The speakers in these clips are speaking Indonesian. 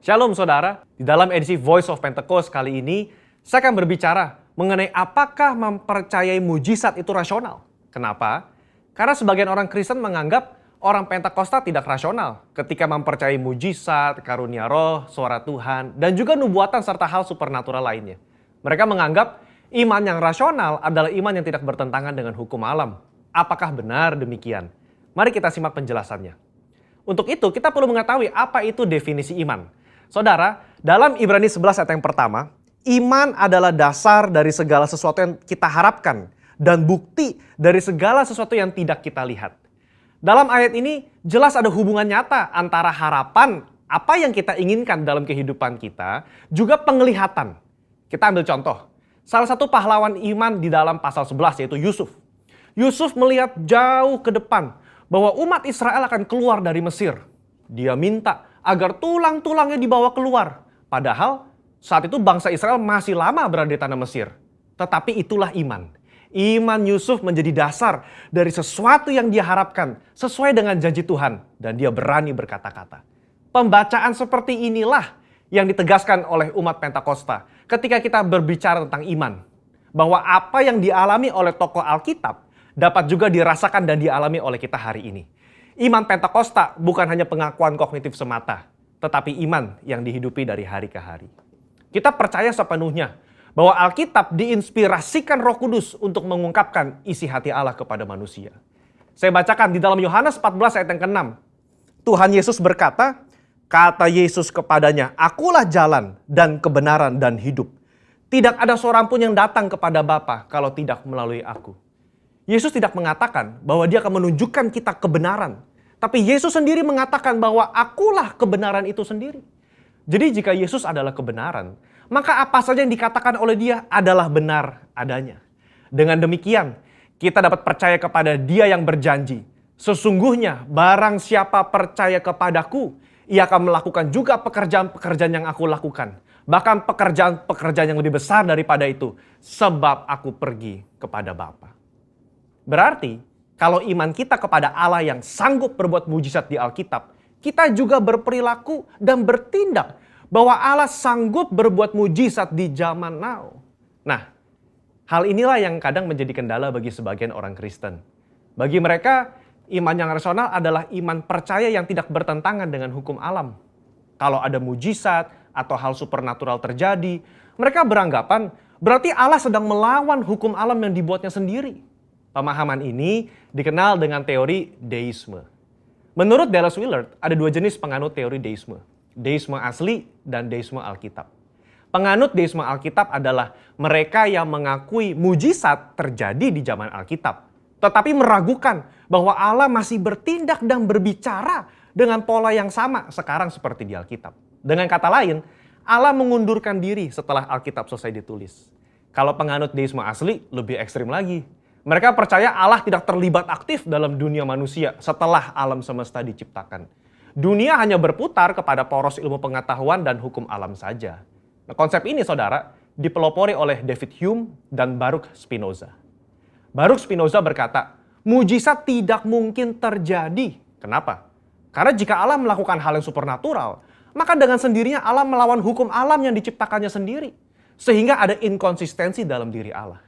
Shalom saudara, di dalam edisi Voice of Pentecost kali ini, saya akan berbicara mengenai apakah mempercayai mujizat itu rasional. Kenapa? Karena sebagian orang Kristen menganggap orang Pentakosta tidak rasional ketika mempercayai mujizat, karunia roh, suara Tuhan, dan juga nubuatan serta hal supernatural lainnya. Mereka menganggap iman yang rasional adalah iman yang tidak bertentangan dengan hukum alam. Apakah benar demikian? Mari kita simak penjelasannya. Untuk itu, kita perlu mengetahui apa itu definisi iman. Saudara, dalam Ibrani 11 ayat yang pertama, iman adalah dasar dari segala sesuatu yang kita harapkan dan bukti dari segala sesuatu yang tidak kita lihat. Dalam ayat ini jelas ada hubungan nyata antara harapan, apa yang kita inginkan dalam kehidupan kita, juga penglihatan. Kita ambil contoh, salah satu pahlawan iman di dalam pasal 11 yaitu Yusuf. Yusuf melihat jauh ke depan bahwa umat Israel akan keluar dari Mesir. Dia minta agar tulang-tulangnya dibawa keluar. Padahal saat itu bangsa Israel masih lama berada di tanah Mesir. Tetapi itulah iman. Iman Yusuf menjadi dasar dari sesuatu yang dia harapkan sesuai dengan janji Tuhan. Dan dia berani berkata-kata. Pembacaan seperti inilah yang ditegaskan oleh umat Pentakosta ketika kita berbicara tentang iman. Bahwa apa yang dialami oleh tokoh Alkitab dapat juga dirasakan dan dialami oleh kita hari ini. Iman Pentakosta bukan hanya pengakuan kognitif semata, tetapi iman yang dihidupi dari hari ke hari. Kita percaya sepenuhnya bahwa Alkitab diinspirasikan Roh Kudus untuk mengungkapkan isi hati Allah kepada manusia. Saya bacakan di dalam Yohanes 14 ayat yang ke-6. Tuhan Yesus berkata, kata Yesus kepadanya, "Akulah jalan dan kebenaran dan hidup. Tidak ada seorang pun yang datang kepada Bapa kalau tidak melalui aku." Yesus tidak mengatakan bahwa dia akan menunjukkan kita kebenaran. Tapi Yesus sendiri mengatakan bahwa akulah kebenaran itu sendiri. Jadi jika Yesus adalah kebenaran, maka apa saja yang dikatakan oleh dia adalah benar adanya. Dengan demikian, kita dapat percaya kepada dia yang berjanji. Sesungguhnya barang siapa percaya kepadaku, ia akan melakukan juga pekerjaan-pekerjaan yang aku lakukan. Bahkan pekerjaan-pekerjaan yang lebih besar daripada itu. Sebab aku pergi kepada Bapa. Berarti, kalau iman kita kepada Allah yang sanggup berbuat mujizat di Alkitab, kita juga berperilaku dan bertindak bahwa Allah sanggup berbuat mujizat di zaman now. Nah, hal inilah yang kadang menjadi kendala bagi sebagian orang Kristen. Bagi mereka, iman yang rasional adalah iman percaya yang tidak bertentangan dengan hukum alam. Kalau ada mujizat atau hal supernatural terjadi, mereka beranggapan berarti Allah sedang melawan hukum alam yang dibuatnya sendiri. Pemahaman ini dikenal dengan teori deisme. Menurut Dallas Willard, ada dua jenis penganut teori deisme. Deisme asli dan deisme Alkitab. Penganut deisme Alkitab adalah mereka yang mengakui mujizat terjadi di zaman Alkitab. Tetapi meragukan bahwa Allah masih bertindak dan berbicara dengan pola yang sama sekarang seperti di Alkitab. Dengan kata lain, Allah mengundurkan diri setelah Alkitab selesai ditulis. Kalau penganut deisme asli, lebih ekstrim lagi. Mereka percaya Allah tidak terlibat aktif dalam dunia manusia setelah alam semesta diciptakan. Dunia hanya berputar kepada poros ilmu pengetahuan dan hukum alam saja. Nah, konsep ini, saudara, dipelopori oleh David Hume dan Baruch Spinoza. Baruch Spinoza berkata, mujizat tidak mungkin terjadi. Kenapa? Karena jika Allah melakukan hal yang supernatural, maka dengan sendirinya Allah melawan hukum alam yang diciptakannya sendiri. Sehingga ada inkonsistensi dalam diri Allah.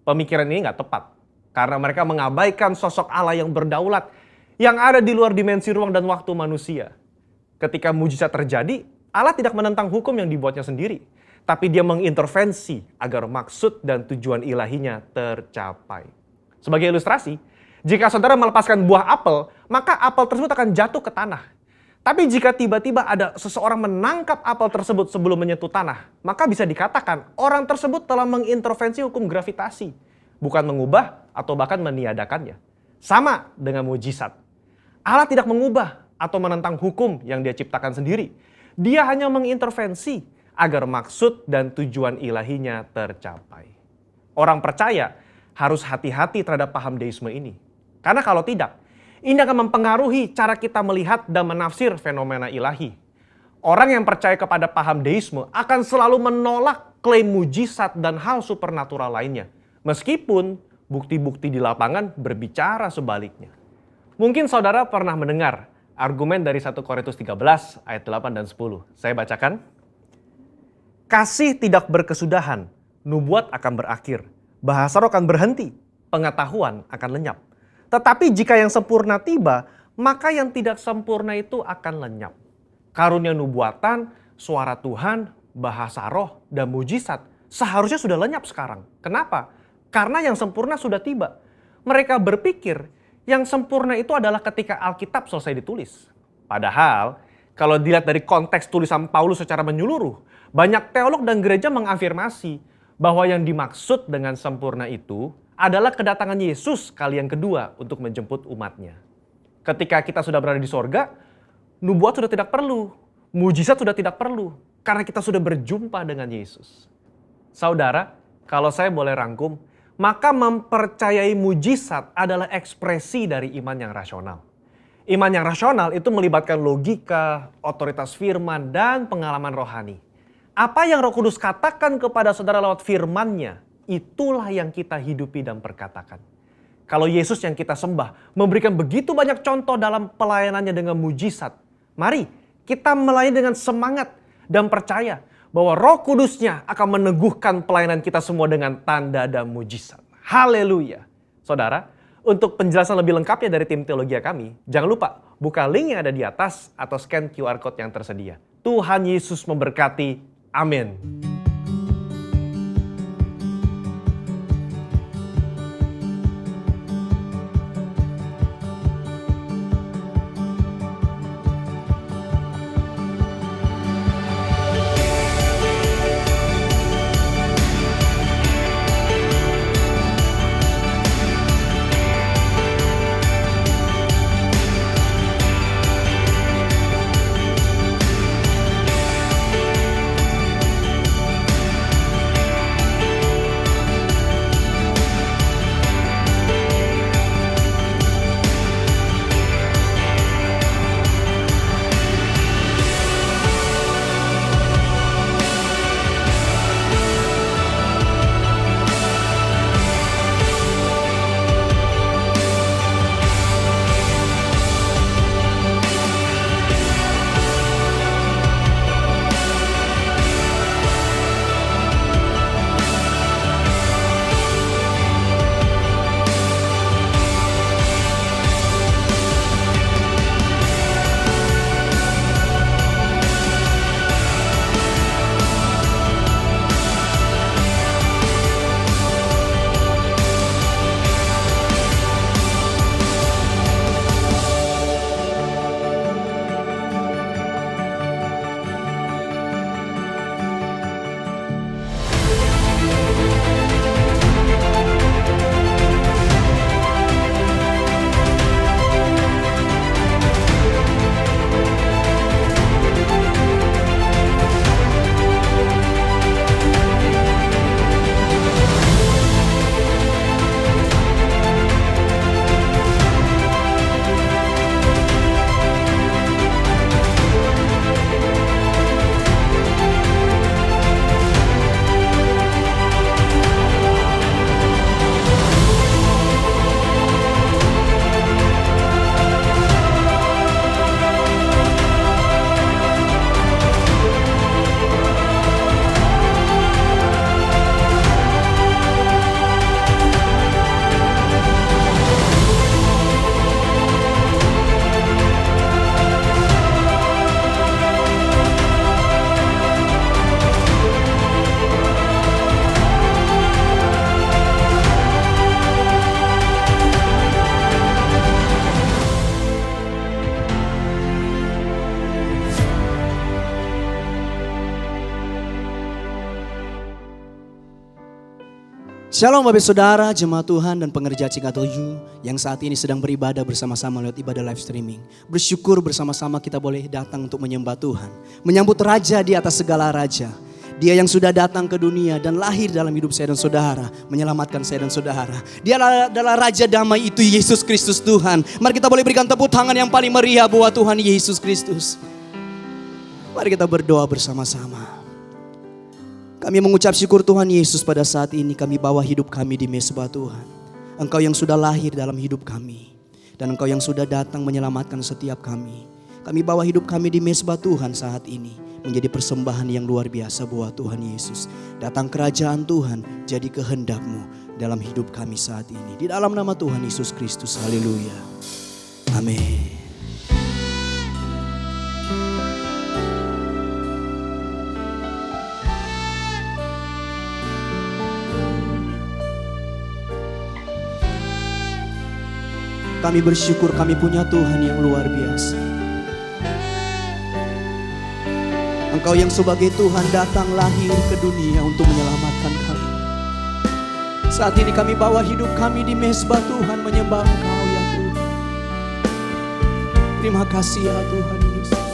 Pemikiran ini nggak tepat. Karena mereka mengabaikan sosok Allah yang berdaulat, yang ada di luar dimensi ruang dan waktu manusia. Ketika mujizat terjadi, Allah tidak menentang hukum yang dibuatnya sendiri. Tapi dia mengintervensi agar maksud dan tujuan ilahinya tercapai. Sebagai ilustrasi, jika saudara melepaskan buah apel, maka apel tersebut akan jatuh ke tanah. Tapi jika tiba-tiba ada seseorang menangkap apel tersebut sebelum menyentuh tanah, maka bisa dikatakan orang tersebut telah mengintervensi hukum gravitasi. Bukan mengubah atau bahkan meniadakannya. Sama dengan mujizat. Allah tidak mengubah atau menentang hukum yang dia ciptakan sendiri. Dia hanya mengintervensi agar maksud dan tujuan ilahinya tercapai. Orang percaya harus hati-hati terhadap paham deisme ini. Karena kalau tidak, ini akan mempengaruhi cara kita melihat dan menafsir fenomena ilahi. Orang yang percaya kepada paham deisme akan selalu menolak klaim mujizat dan hal supernatural lainnya. Meskipun bukti-bukti di lapangan berbicara sebaliknya. Mungkin saudara pernah mendengar argumen dari 1 Korintus 13 ayat 8 dan 10. Saya bacakan. Kasih tidak berkesudahan, nubuat akan berakhir, bahasa roh akan berhenti, pengetahuan akan lenyap. Tetapi jika yang sempurna tiba, maka yang tidak sempurna itu akan lenyap. Karunia nubuatan, suara Tuhan, bahasa roh, dan mujizat seharusnya sudah lenyap sekarang. Kenapa? Karena yang sempurna sudah tiba. Mereka berpikir yang sempurna itu adalah ketika Alkitab selesai ditulis. Padahal kalau dilihat dari konteks tulisan Paulus secara menyeluruh, banyak teolog dan gereja mengafirmasi bahwa yang dimaksud dengan sempurna itu adalah kedatangan Yesus kali yang kedua untuk menjemput umatnya. Ketika kita sudah berada di sorga, nubuat sudah tidak perlu, mujizat sudah tidak perlu, karena kita sudah berjumpa dengan Yesus. Saudara, kalau saya boleh rangkum, maka mempercayai mujizat adalah ekspresi dari iman yang rasional. Iman yang rasional itu melibatkan logika, otoritas firman, dan pengalaman rohani. Apa yang Roh Kudus katakan kepada saudara lewat firman-Nya, itulah yang kita hidupi dan perkatakan. Kalau Yesus yang kita sembah memberikan begitu banyak contoh dalam pelayanannya dengan mujizat, mari kita melayani dengan semangat dan percaya bahwa Roh Kudus-Nya akan meneguhkan pelayanan kita semua dengan tanda dan mujizat. Haleluya. Saudara, untuk penjelasan lebih lengkapnya dari tim teologi kami, jangan lupa buka link yang ada di atas atau scan QR Code yang tersedia. Tuhan Yesus memberkati. Amin. Shalom Bapak Saudara, jemaat Tuhan dan pengerja Cikatoju yang saat ini sedang beribadah bersama-sama lewat ibadah live streaming. Bersyukur bersama-sama kita boleh datang untuk menyembah Tuhan. Menyambut Raja di atas segala Raja. Dia yang sudah datang ke dunia dan lahir dalam hidup saya dan saudara. Menyelamatkan saya dan saudara. Dia adalah Raja damai itu, Yesus Kristus Tuhan. Mari kita boleh berikan tepuk tangan yang paling meriah buat Tuhan Yesus Kristus. Mari kita berdoa bersama-sama. Kami mengucap syukur Tuhan Yesus pada saat ini kami bawa hidup kami di mezbah Tuhan. Engkau yang sudah lahir dalam hidup kami. Dan Engkau yang sudah datang menyelamatkan setiap kami. Kami bawa hidup kami di mezbah Tuhan saat ini menjadi persembahan yang luar biasa buat Tuhan Yesus. Datang kerajaan Tuhan, jadi kehendak-Mu dalam hidup kami saat ini. Di dalam nama Tuhan Yesus Kristus, haleluya. Amin. Kami bersyukur kami punya Tuhan yang luar biasa. Engkau yang sebagai Tuhan datang lahir ke dunia untuk menyelamatkan kami. Saat ini kami bawa hidup kami di mezbah Tuhan menyembah Engkau ya Tuhan. Terima kasih ya Tuhan Yesus.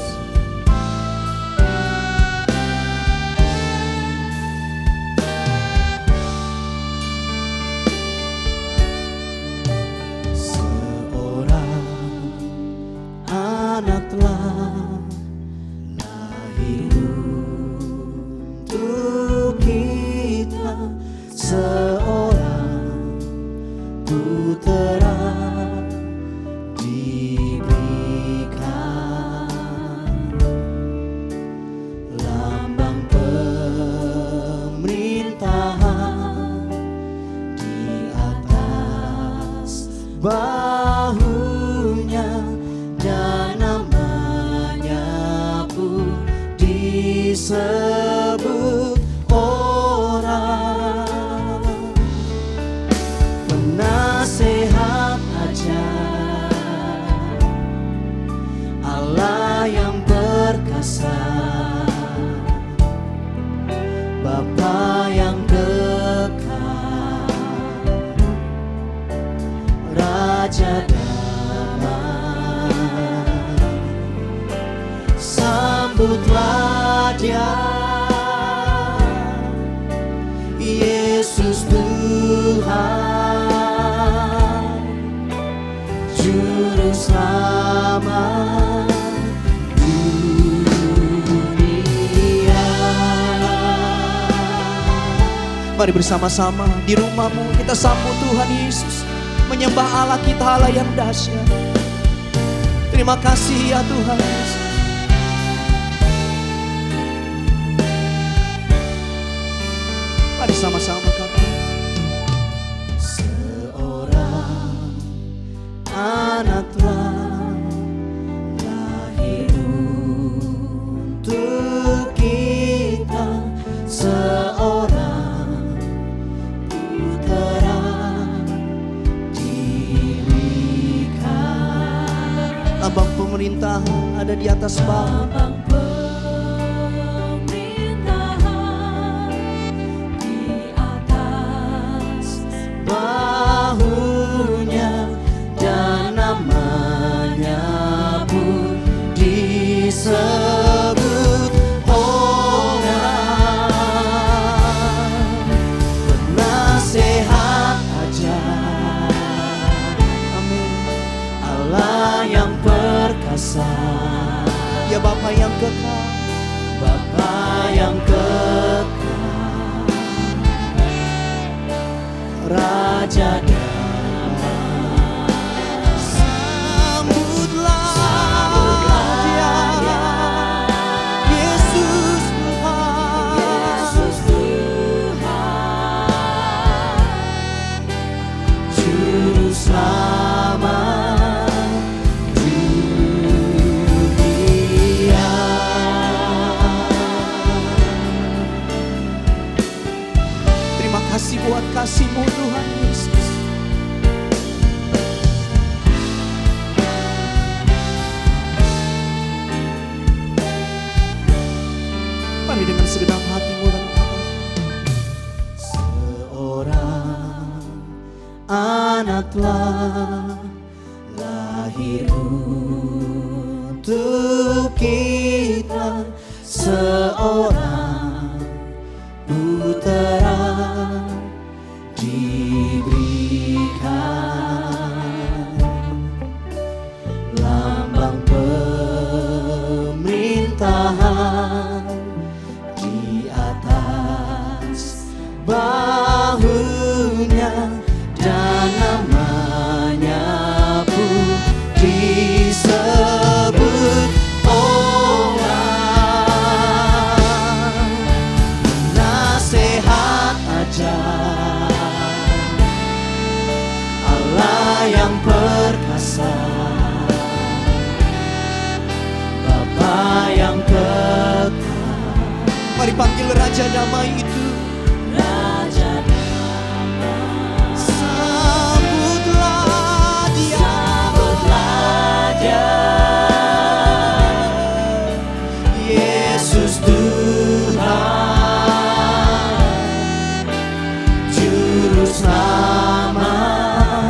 Bahunya dan namanya pun disebut orang penasehat ajar, Allah yang perkasa, Bapa yang Raja damai, sambutlah Dia, Yesus Tuhan, Juru Selamat dunia. Mari bersama-sama di rumahmu kita sambut Tuhan Yesus. Menyembah Allah kita, Allah yang dahsyat. Terima kasih ya Tuhan Yesus. Mari sama-sama kami. Seorang anak telah lahir untuk kita, seorang Lambang pemerintahan ada di atas bawah. Lambang pemerintahan di atas bahunya, dan namanya pun disebut orang penasehat ajar. Amin. Allah yang perkasa, Ya Bapa yang kekal, Bapa yang kekal, Raja damai. sambutlah Dia, Yesus Tuhan, Yesus Tuhan, Juru Selamat dunia. Terima kasih buat kasih-Mu Tuhan Yesus. Mari dengan segenap hati mulai Seorang anak telah lahir untuk kita, seorang putera diberikan, lambang pemerintahan di atas bahunya, dan namanya damai itu. Raja damai, Sambutlah Dia, sambutlah Dia, Yesus Tuhan, Juru Selamat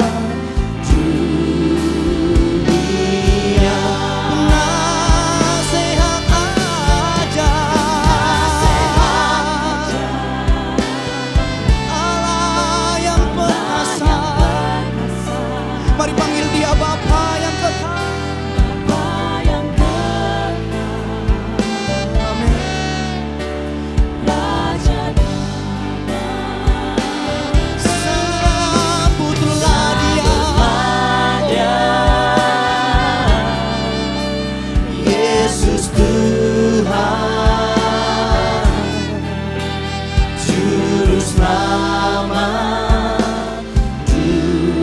dunia. Nasihat aja, Allah yang perkasa. Mari panggil Dia Bapa yang kekal. Bapa yang kekal, Amin. Raja damai, Sambutlah Dia, Dia, Yesus Tuhan, Juru Selamat dunia.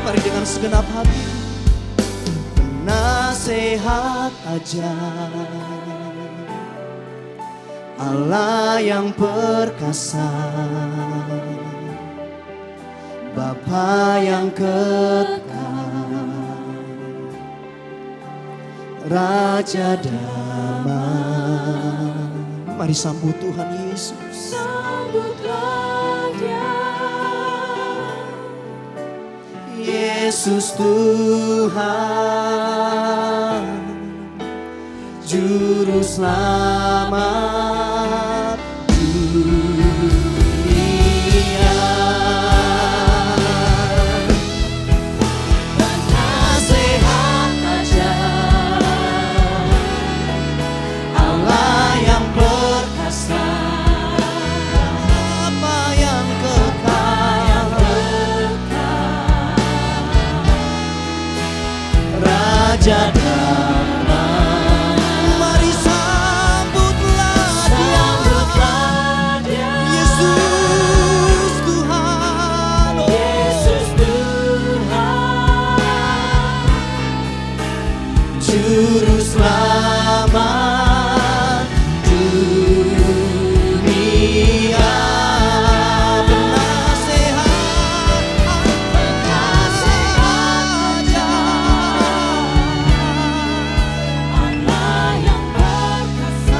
Mari dengan segenap hati, penasehat ajar, Allah yang perkasa, Bapa yang kekal, Raja damai. Mari sambut Tuhan Yesus. sambutlah Dia, Yesus Tuhan, Juru Selamat dunia. penasehat ajar, Allah yang perkasa, Bapa yang kekal, Raja damai. Mari sambutlah Dia, sambutlah Dia, Yesus Tuhan, Yesus Tuhan, Juru Selamat dunia. Penasehat Allah yang perkasa,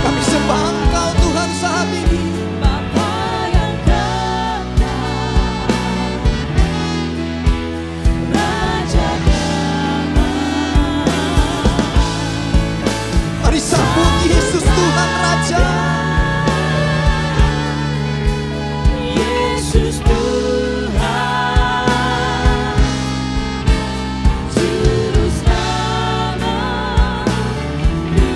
kami sembah Engkau Tuhan saat ini. Bapa yang kekal, Raja damai, Mari sambut Yesus Tuhan Raja. Yesus Tuhan, Juru Selamat dunia.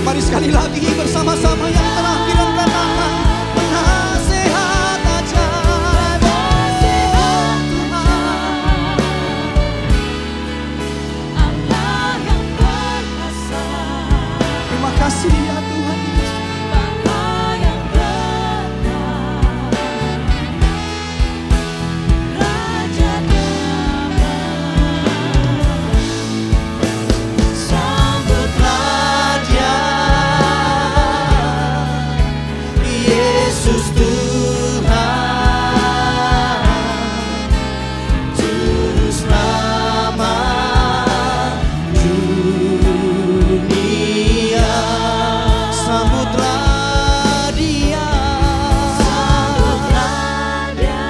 Mari sekali lagi bersama-sama yang terakhir angkat tangan. Penasehat ajar, Penasehat Tuhan, Allah yang perkasa, terima kasih ya Tuhan Yesus. Bapa yang kekal, Raja damai, Sambutlah Dia, Yesus Tuhan, Juru Selamat dunia. Sambutlah Dia, sambutlah Dia,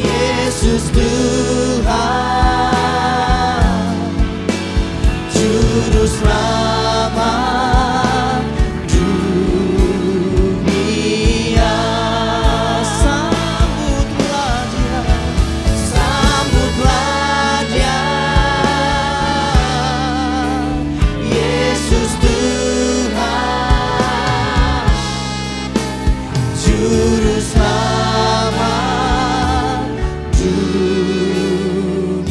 Yesus Tuhan, Juru Selamat dunia. Sambutlah Dia, sambutlah Dia, Yesus Tuhan, Juru Selamat dunia.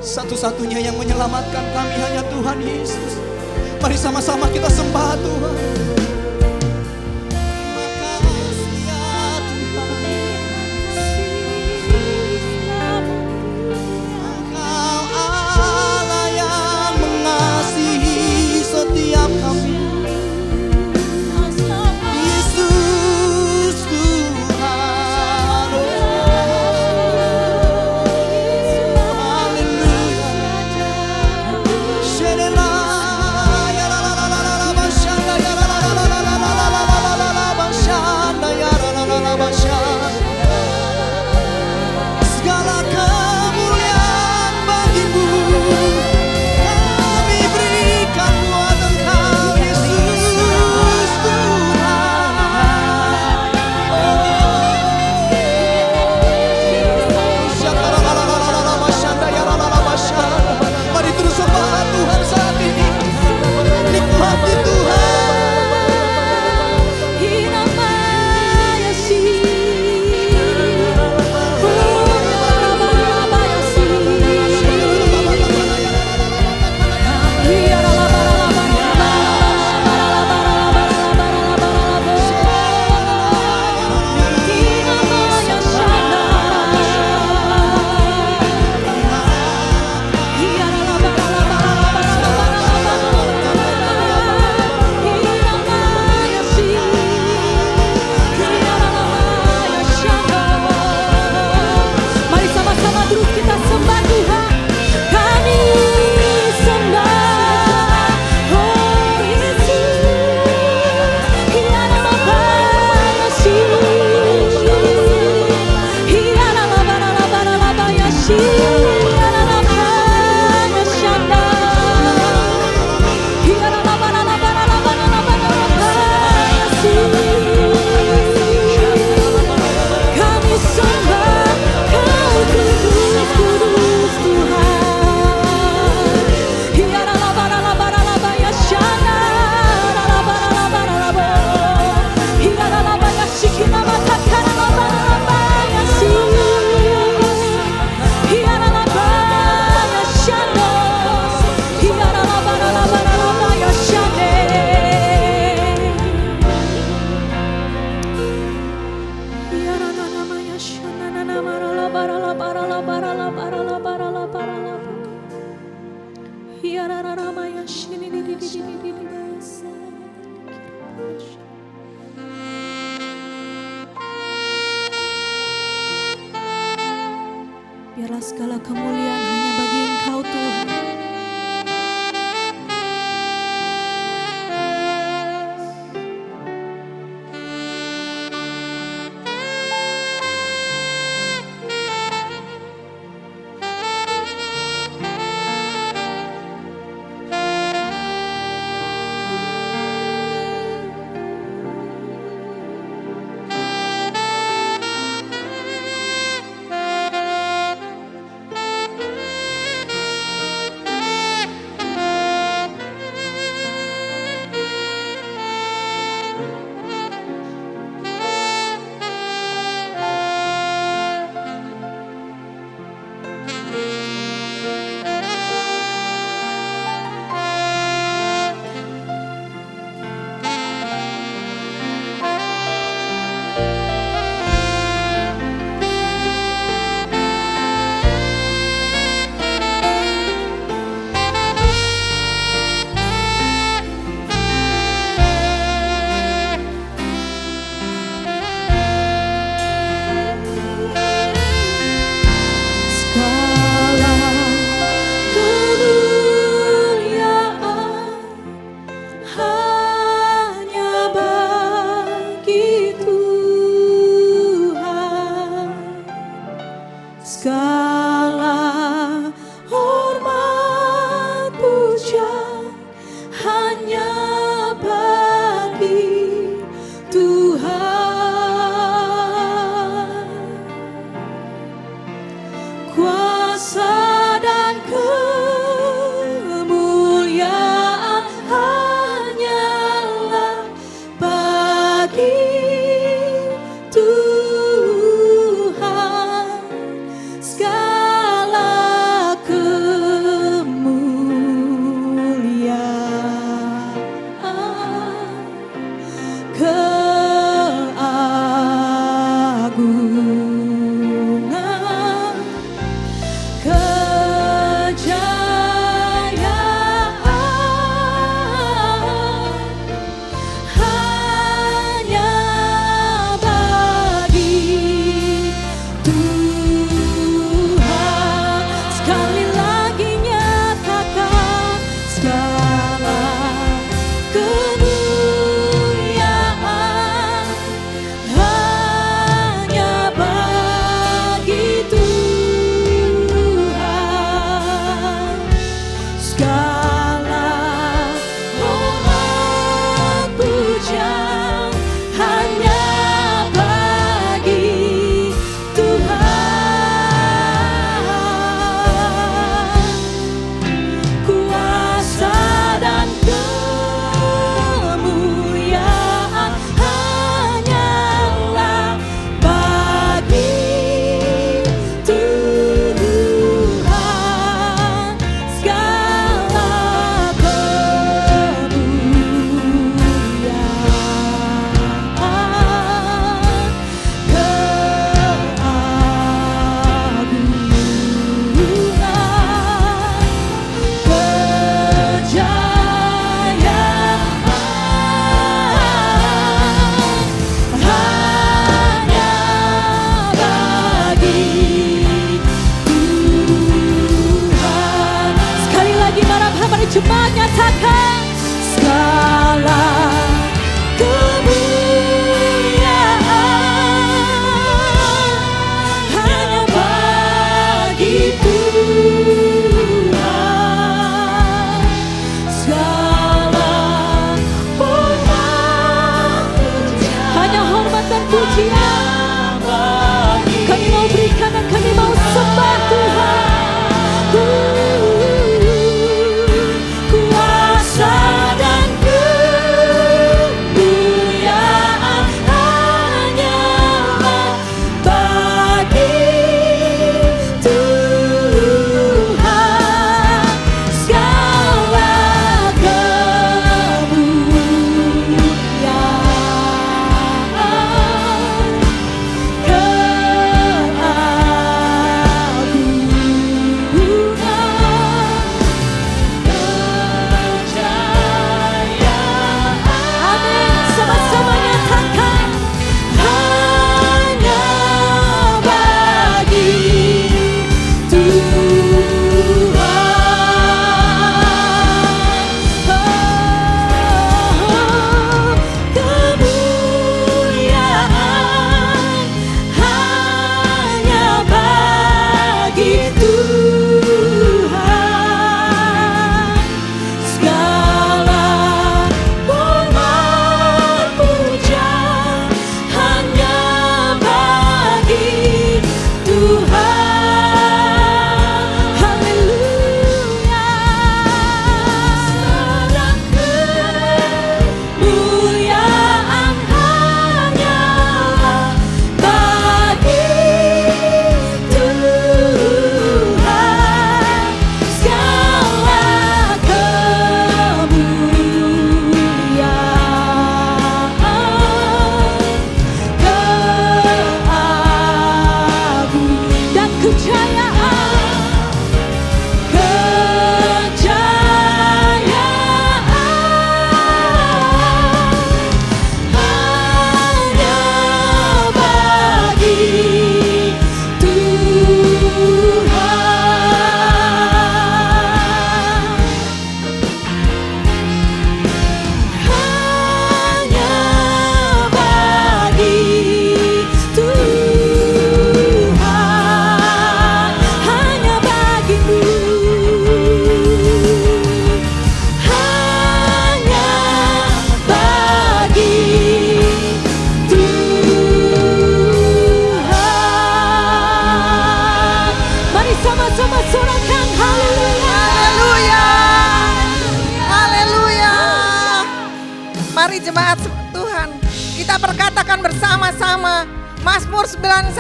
Satu-satunya yang menyelamatkan kami hanya Tuhan Yesus. Mari sama-sama kita sembah Tuhan. Terima kasih ya Tuhan. segala kemuliaan hanya bagi Engkau Tuhan. Mari jemaat Tuhan, kita perkatakan bersama-sama Mazmur 91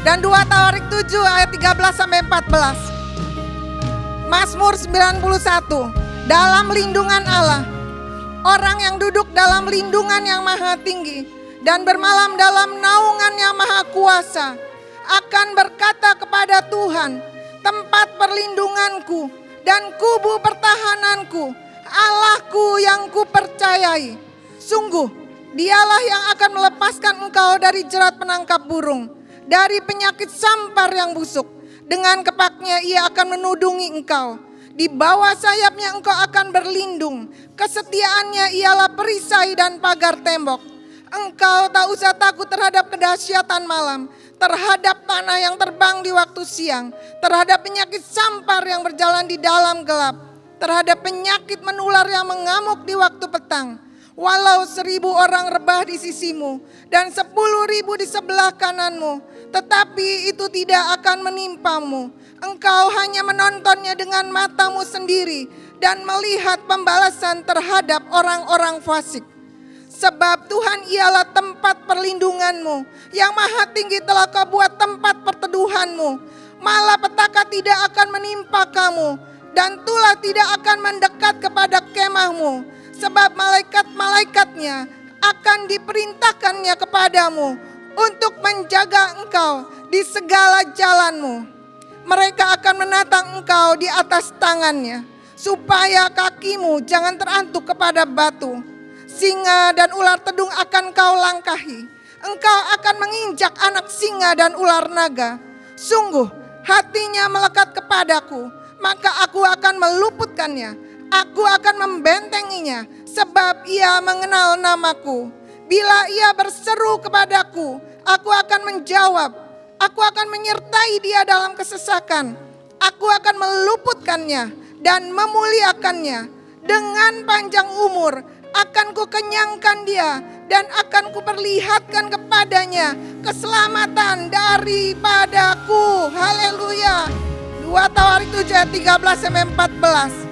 dan 2 Tawarik 7 ayat 13 sampai 14. Mazmur 91, dalam lindungan Allah, orang yang duduk dalam lindungan yang maha tinggi dan bermalam dalam naungan yang maha kuasa akan berkata kepada Tuhan, tempat perlindunganku dan kubu pertahananku, Allahku yang kupercayai. Sungguh, dialah yang akan melepaskan engkau dari jerat penangkap burung, dari penyakit sampar yang busuk. Dengan kepaknya ia akan menudungi engkau. Di bawah sayapnya engkau akan berlindung. Kesetiaannya ialah perisai dan pagar tembok. Engkau tak usah takut terhadap kedahsyatan malam, terhadap panah yang terbang di waktu siang, terhadap penyakit sampar yang berjalan di dalam gelap, terhadap penyakit menular yang mengamuk di waktu petang. Walau 1.000 orang rebah di sisimu dan 10.000 di sebelah kananmu, tetapi itu tidak akan menimpamu. Engkau hanya menontonnya dengan matamu sendiri dan melihat pembalasan terhadap orang-orang fasik. Sebab Tuhan ialah tempat perlindunganmu, yang maha tinggi telah kau buat tempat perteduhanmu. Malapetaka tidak akan menimpa kamu, dan tulah tidak akan mendekat kepada kemahmu. Sebab malaikat-malaikatnya akan diperintahkannya kepadamu untuk menjaga engkau di segala jalanmu. Mereka akan menatang engkau di atas tangannya, supaya kakimu jangan terantuk kepada batu. Singa dan ular tedung akan kau langkahi. Engkau akan menginjak anak singa dan ular naga. Sungguh hatinya melekat kepadaku, maka aku akan meluputkannya. Aku akan membentenginya, sebab ia mengenal namaku. Bila ia berseru kepadaku, aku akan menjawab. Aku akan menyertai dia dalam kesesakan. Aku akan meluputkannya dan memuliakannya. Dengan panjang umur akan kukenyangkan dia, dan akan kuperlihatkan kepadanya keselamatan daripadaku. Haleluya. 2 Tawarik 7 ayat 13 sampai 14.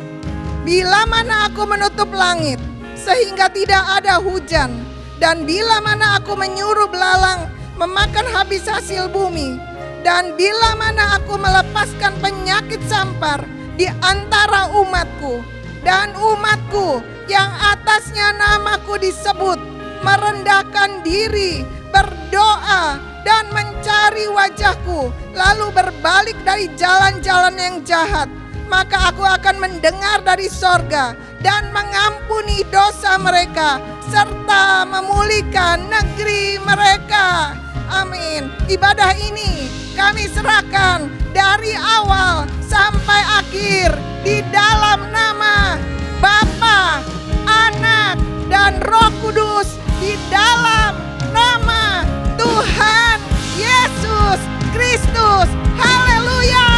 Bila mana aku menutup langit sehingga tidak ada hujan, dan bila mana aku menyuruh belalang memakan habis hasil bumi, dan bila mana aku melepaskan penyakit sampar di antara umatku, dan umatku yang atasnya namaku disebut merendahkan diri, berdoa dan mencari wajahku, lalu berbalik dari jalan-jalan yang jahat, maka aku akan mendengar dari sorga dan mengampuni dosa mereka, serta memulihkan negeri mereka. Amin. Ibadah ini kami serahkan dari awal sampai akhir di dalam nama Bapa, Anak, dan Roh Kudus, di dalam nama Tuhan Yesus Kristus. Haleluya.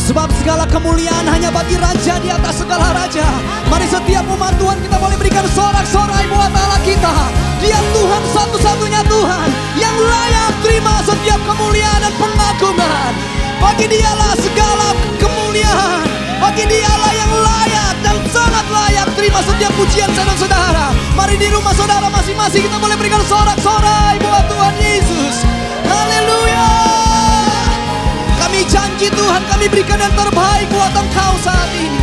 Sebab segala kemuliaan hanya bagi Raja di atas segala raja. Mari setiap umat Tuhan kita boleh berikan sorak-sorai buat Allah kita. Dia Tuhan satu-satunya Tuhan yang layak terima setiap kemuliaan dan pengagungan. Bagi dialah segala kemuliaan. Bagi dialah yang layak dan sangat layak terima setiap pujian saudara-saudara. Mari di rumah saudara masing-masing kita boleh berikan sorak-sorai buat Tuhan Yesus. Haleluya. Kami janji Tuhan, kami berikan yang terbaik buat Engkau saat ini.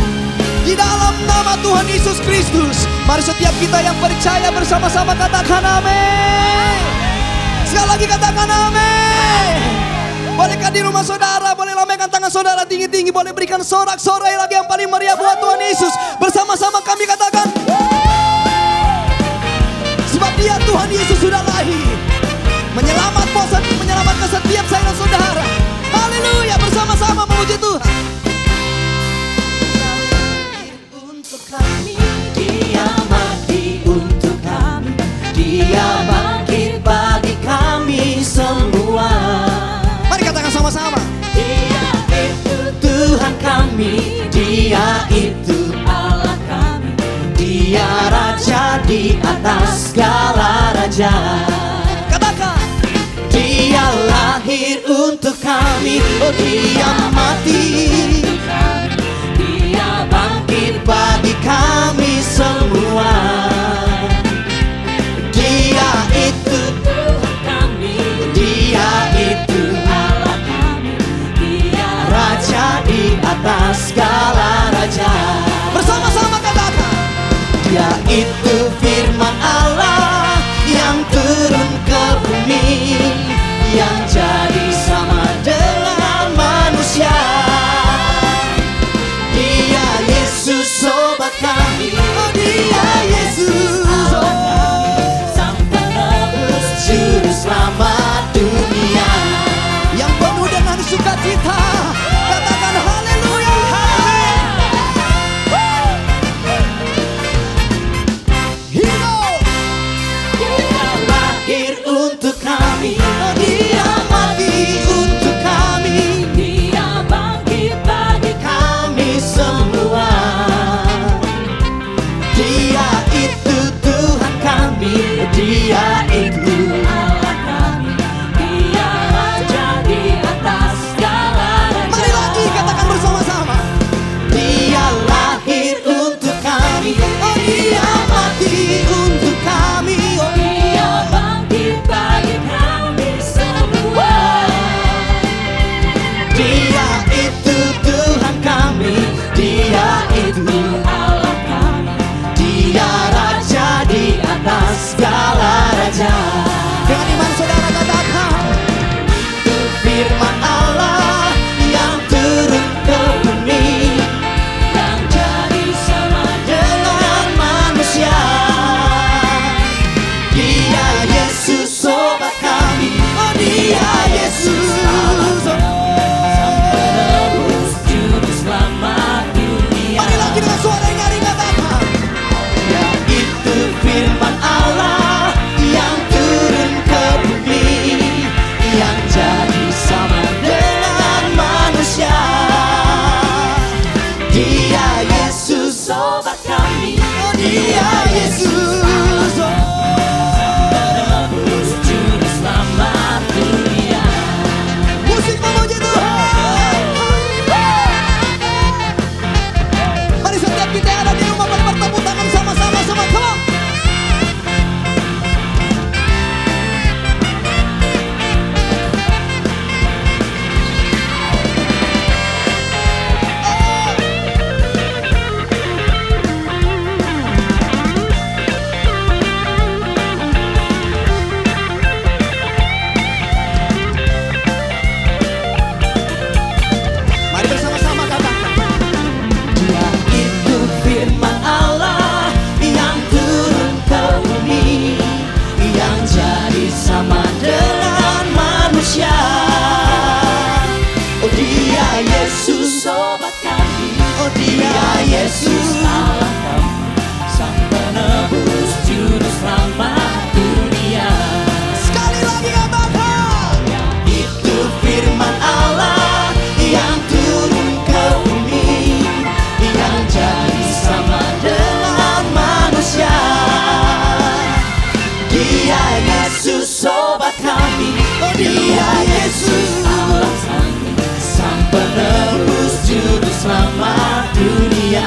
Di dalam nama Tuhan Yesus Kristus. Mari setiap kita yang percaya bersama-sama katakan amin. Sekali lagi katakan amin. Bolehkah di rumah saudara, boleh lambaikan tangan saudara tinggi-tinggi, boleh berikan sorak-sorai lagi yang paling meriah buat Tuhan Yesus. Bersama-sama kami katakan, sebab Dia Tuhan Yesus sudah lahir, menyelamatkan setiap saya dan saudara. Haleluya, bersama-sama memuji Tuhan. Untuk kami, Dia mati untuk kami, Dia bangkit bagi kami semua. Mari katakan sama-sama. Dia itu Tuhan kami, Dia itu Allah kami, Dia Raja di atas segala raja. Katakan, Dia lahir untuk kami, oh Dia mati, Dia bangkit bagi kami semua. Dia itu Tuhan kami, Dia itu Allah kami, Dia Raja di atas segala raja. Bersama-sama katakan, Dia itu firman Allah yang turun ke bumi, yang jadi sama dengan manusia. Dia Yesus sobat kami, oh Dia Yesus, Sang Penebus Juru Selamat dunia, yang penuh dengan sukacita. Katakan haleluya, hidup. Dia lahir untuk kami, oh Dia mati untuk kami, Dia bangkit bagi kami semua. Dia itu Tuhan kami, Dia itu Allah kami, Dia Raja di atas segala raja. Mari lagi katakan bersama-sama. Dia lahir untuk kami, oh Dia mati untuk kami, oh Dia bangkit bagi kami semua. Dia itu Tuhan kami, Dia itu Allah kami, Dia Raja di atas segala raja. Dengan iman saudara katakan, itu firman Allah yang turun ke bumi, yang jadi sama dengan manusia. Dia Yesus sobat kami, oh Dia Yesus, Sang Penebus Juru Selamat dunia. Mari lagi dengan suara yang nyaring katakan, Dia itu firman Allah yang turun ke bumi, yang jadi sama dengan manusia. Dia Yesus sobat kami, oh Dia Yesus, Penebus Juru Selamat dunia. Musik memuji Tuhan. Mari setiap kita yang ada di rumah boleh bertepuk tangan sama-sama, come on. Mari bersama-sama katakan, Dia itu firman Allah yang turun ke bumi, yang jadi sama dengan manusia. Oh Dia Yesus sobat kami, oh Dia Yesus Allah kami, Sang Penebus Juru Selamat dunia. Sekali lagi katakan, itu firman Allah yang turun ke bumi, yang jadi sama dengan manusia. Dia Yesus sobat kami, oh Dia Yesus Allah kami, Sang Penebus Juru Selamat dunia.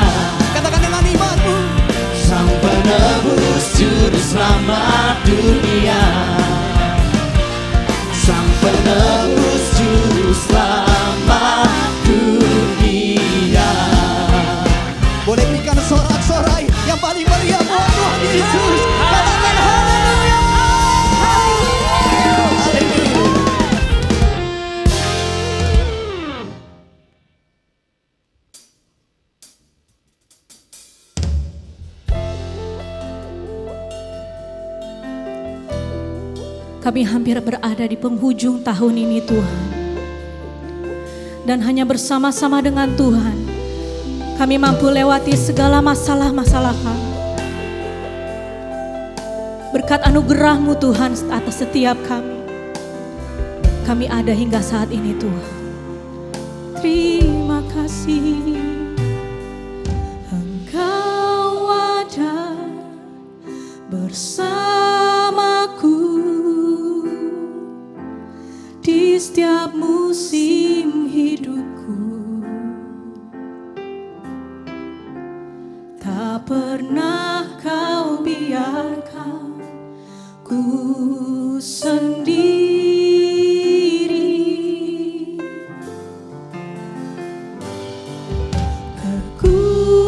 Kami hampir berada di penghujung tahun ini Tuhan. Dan hanya bersama-sama dengan Tuhan, kami mampu lewati segala masalah-masalah kami. Berkat anugerah-Mu Tuhan atas setiap kami ada hingga saat ini Tuhan. Terima kasih. Engkau ada bersamaku di setiap musim hidupku. Tak pernah Kau biarkan ku sendiri.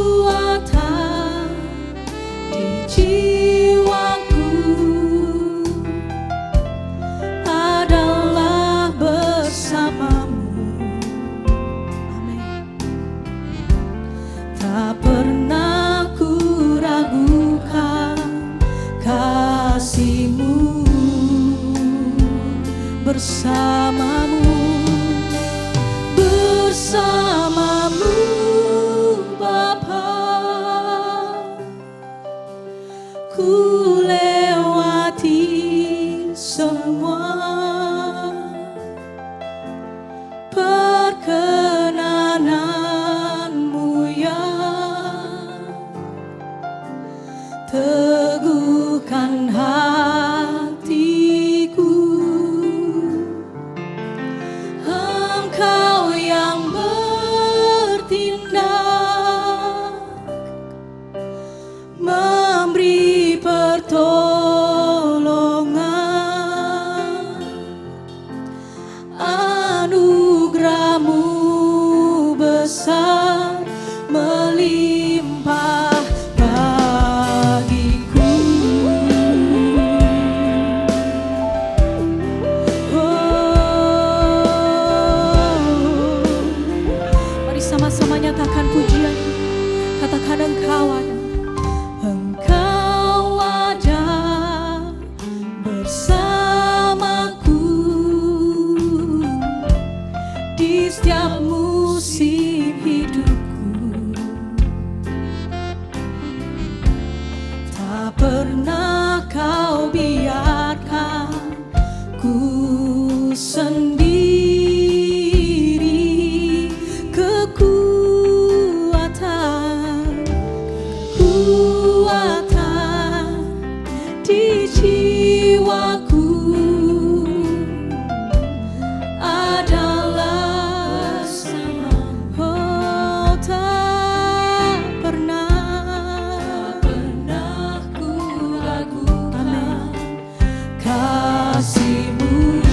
Kekuatan di jiwaku adalah bersamamu. Amin. Tak pernah ku ragukan kasih-Mu, bersamamu, bersamamu Bapa, ku lewati semua perkenanan-Mu yang teguhkan hatiku. Engkau yang bertindak, memberi pertolongan, anugerah-Mu besar melimpah bagiku. Mari sama-sama nyatakan pujian, katakan Engkau ada. Engkau ada bersamaku di setiap musim hidupku. Tak pernah Kau biarkan ku sendiri. Kekuatan di jiwaku adalah bersamamu. Oh, tak pernah ku ragukan kasih-Mu.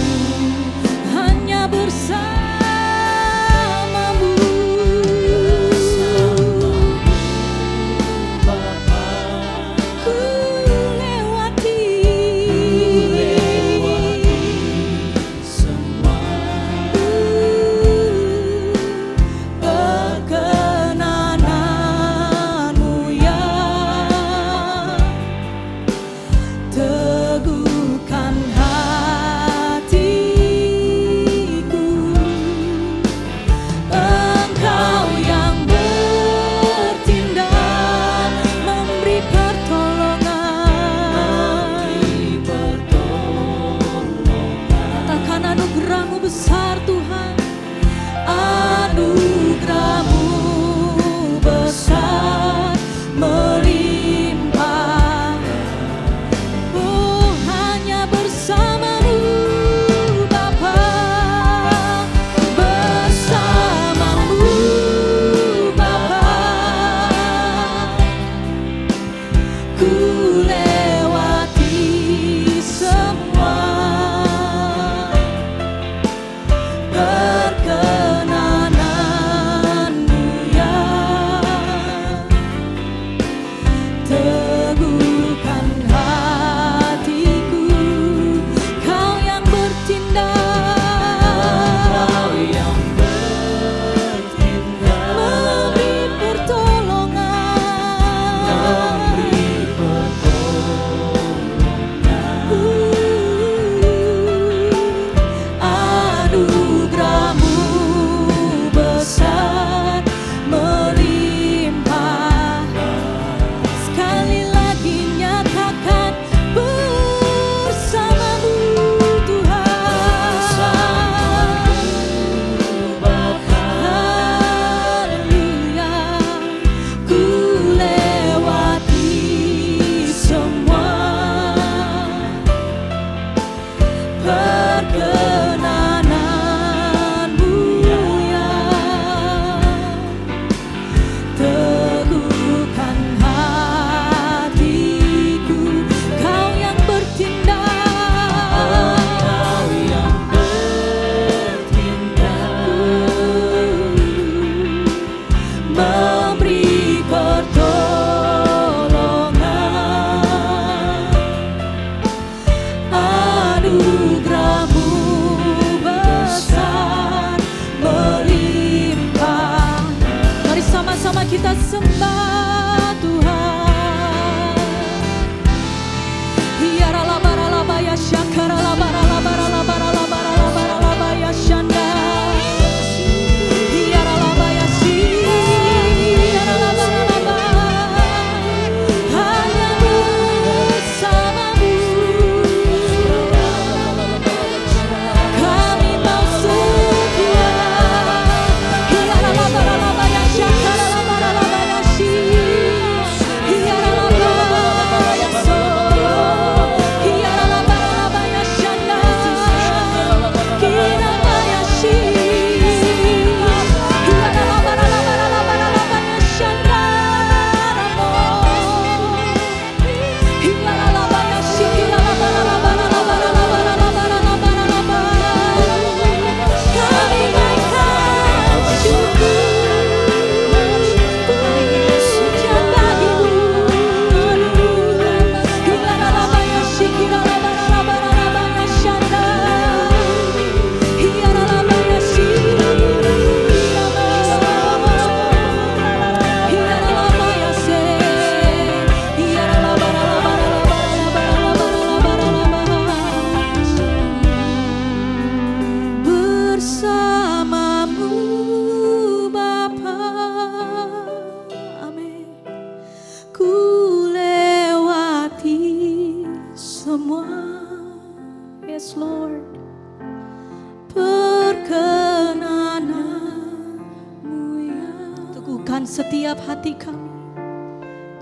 setiap hati kami.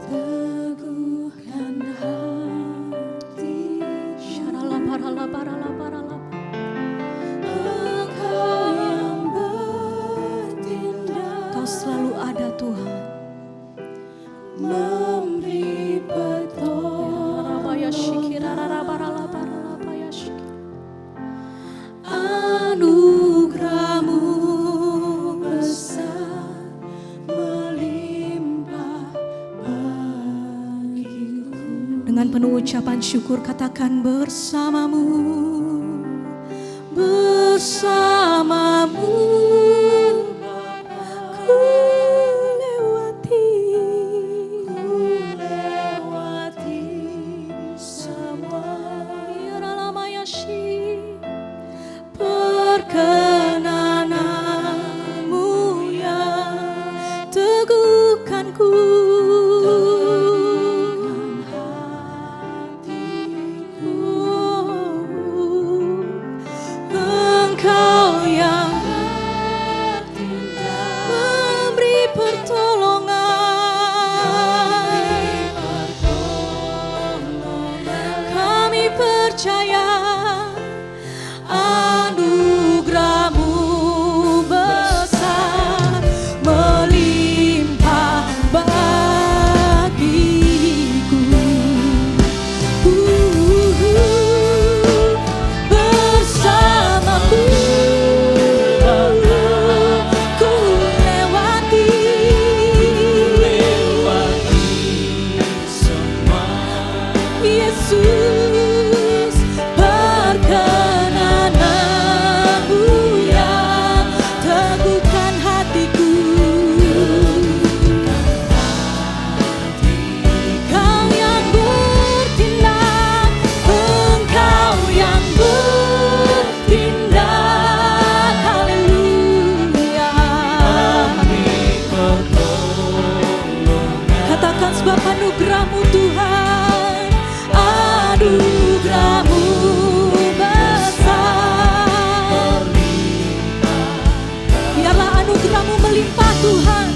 Teguhkan hati. Syaralabaralabaralabaralab. Engkau yang bertindak. Kau selalu ada Tuhan. Memberi anugerah-Mu besar melimpah bagiku. Dengan penuh ucapan syukur katakan bersamamu, bersamamu ku lewati semua. Perkenanan-Mu yang teguhkanku. Engkau yang memberi pertolongan. Kami percaya anugerah-Mu besar melimpah bagiku. Bersamamu ku lewati semua. Yesus, perkenanan-Mu yang teguhkan hatiku. Kau yang bertindak, Engkau yang bertindak, haleluya. Katakan sebab anugerah-Mu Tuhan, anugerah-Mu besar. Biarlah anugerah-Mu melimpah Tuhan.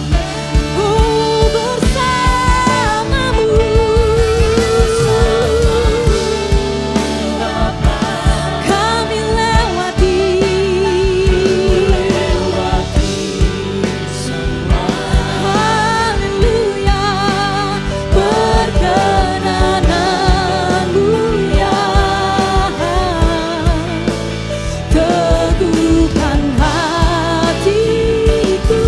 Oh, bersamamu kami lewati haleluya. Perkenanan-Mu yang teguhkan hatiku.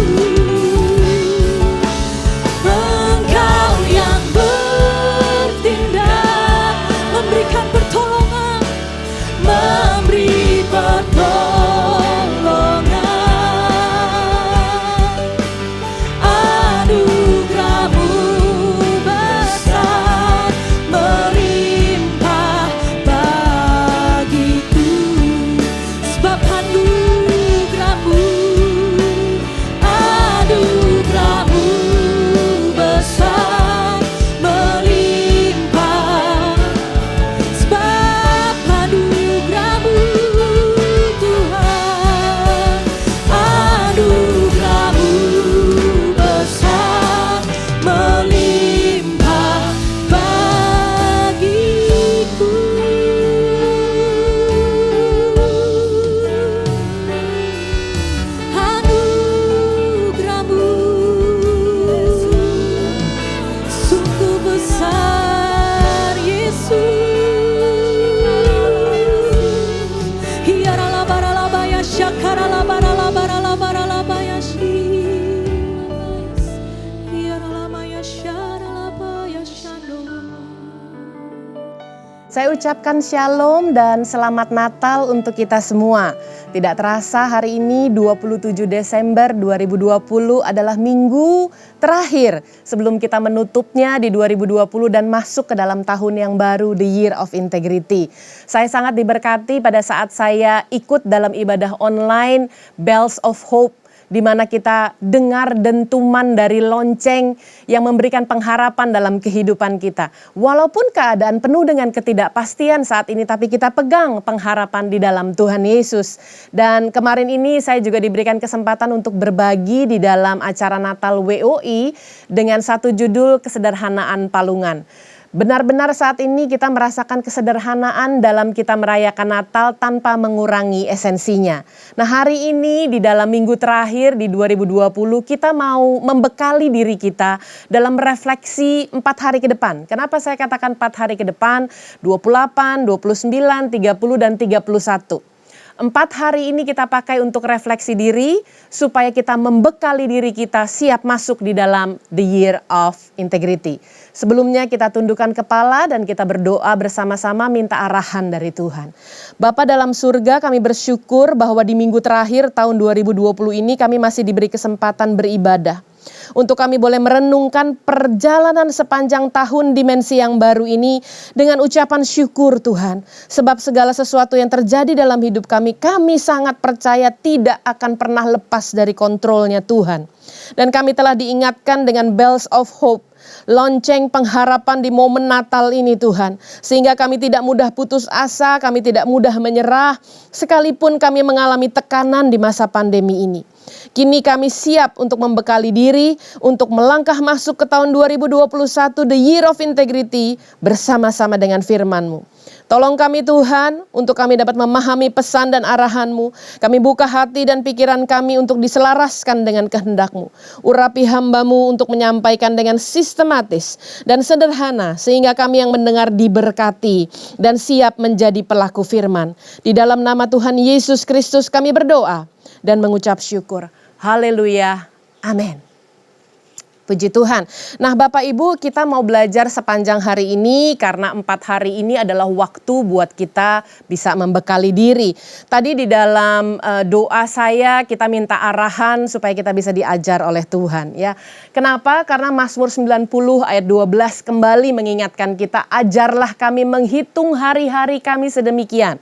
Engkau yang bertindak, memberikan pertolongan, memberi pertolongan. Anugerah-Mu besar melimpah bagiku. Sebab anugerah-Mu, anugerah-Mu besar melimpah. Sebab anugerah-Mu Tuhan, anugerah-Mu besar melimpah bagiku. Anugerah-Mu sungguh besar, Yesus. Hiaralabaralabaya syakaralabaralabaralabaralabaya shimas. Hiaralamaya syaralabaya syandom. Saya ucapkan shalom dan selamat Natal untuk kita semua. Tidak terasa hari ini 27 Desember 2020 adalah minggu terakhir sebelum kita menutupnya di 2020 dan masuk ke dalam tahun yang baru, the Year of Integrity. Saya sangat diberkati pada saat saya ikut dalam ibadah online Bells of Hope di mana kita dengar dentuman dari lonceng yang memberikan pengharapan dalam kehidupan kita. Walaupun keadaan penuh dengan ketidakpastian saat ini, tapi kita pegang pengharapan di dalam Tuhan Yesus. Dan kemarin ini saya juga diberikan kesempatan untuk berbagi di dalam acara Natal WOI dengan satu judul Kesederhanaan Palungan. Benar-benar saat ini kita merasakan kesederhanaan dalam kita merayakan Natal tanpa mengurangi esensinya. Nah, hari ini di dalam minggu terakhir di 2020 kita mau membekali diri kita dalam refleksi 4 hari ke depan. Kenapa saya katakan 4 hari ke depan? 28, 29, 30 dan 31. 4 hari ini kita pakai untuk refleksi diri supaya kita membekali diri kita siap masuk di dalam the year of integrity. Sebelumnya kita tundukkan kepala dan kita berdoa bersama-sama minta arahan dari Tuhan. Bapa dalam surga, kami bersyukur bahwa di minggu terakhir tahun 2020 ini kami masih diberi kesempatan beribadah. Untuk kami boleh merenungkan perjalanan sepanjang tahun dimensi yang baru ini dengan ucapan syukur Tuhan. Sebab segala sesuatu yang terjadi dalam hidup kami sangat percaya tidak akan pernah lepas dari kontrolnya Tuhan. Dan kami telah diingatkan dengan bells of hope, lonceng pengharapan di momen Natal ini Tuhan. Sehingga kami tidak mudah putus asa, kami tidak mudah menyerah, sekalipun kami mengalami tekanan di masa pandemi ini. Kini kami siap untuk membekali diri, untuk melangkah masuk ke tahun 2021, the year of integrity, bersama-sama dengan firman-Mu. Tolong kami Tuhan, untuk kami dapat memahami pesan dan arahan-Mu. Kami buka hati dan pikiran kami untuk diselaraskan dengan kehendak-Mu. Urapi hamba-Mu untuk menyampaikan dengan sistematis dan sederhana, sehingga kami yang mendengar diberkati dan siap menjadi pelaku firman. Di dalam nama Tuhan Yesus Kristus kami berdoa dan mengucap syukur. Haleluya. Amin. Puji Tuhan. Nah Bapak Ibu, kita mau belajar sepanjang hari ini karena 4 hari ini adalah waktu buat kita bisa membekali diri. Tadi di dalam doa saya kita minta arahan supaya kita bisa diajar oleh Tuhan ya. Kenapa? Karena Mazmur 90 ayat 12 kembali mengingatkan kita, ajarlah kami menghitung hari-hari kami sedemikian.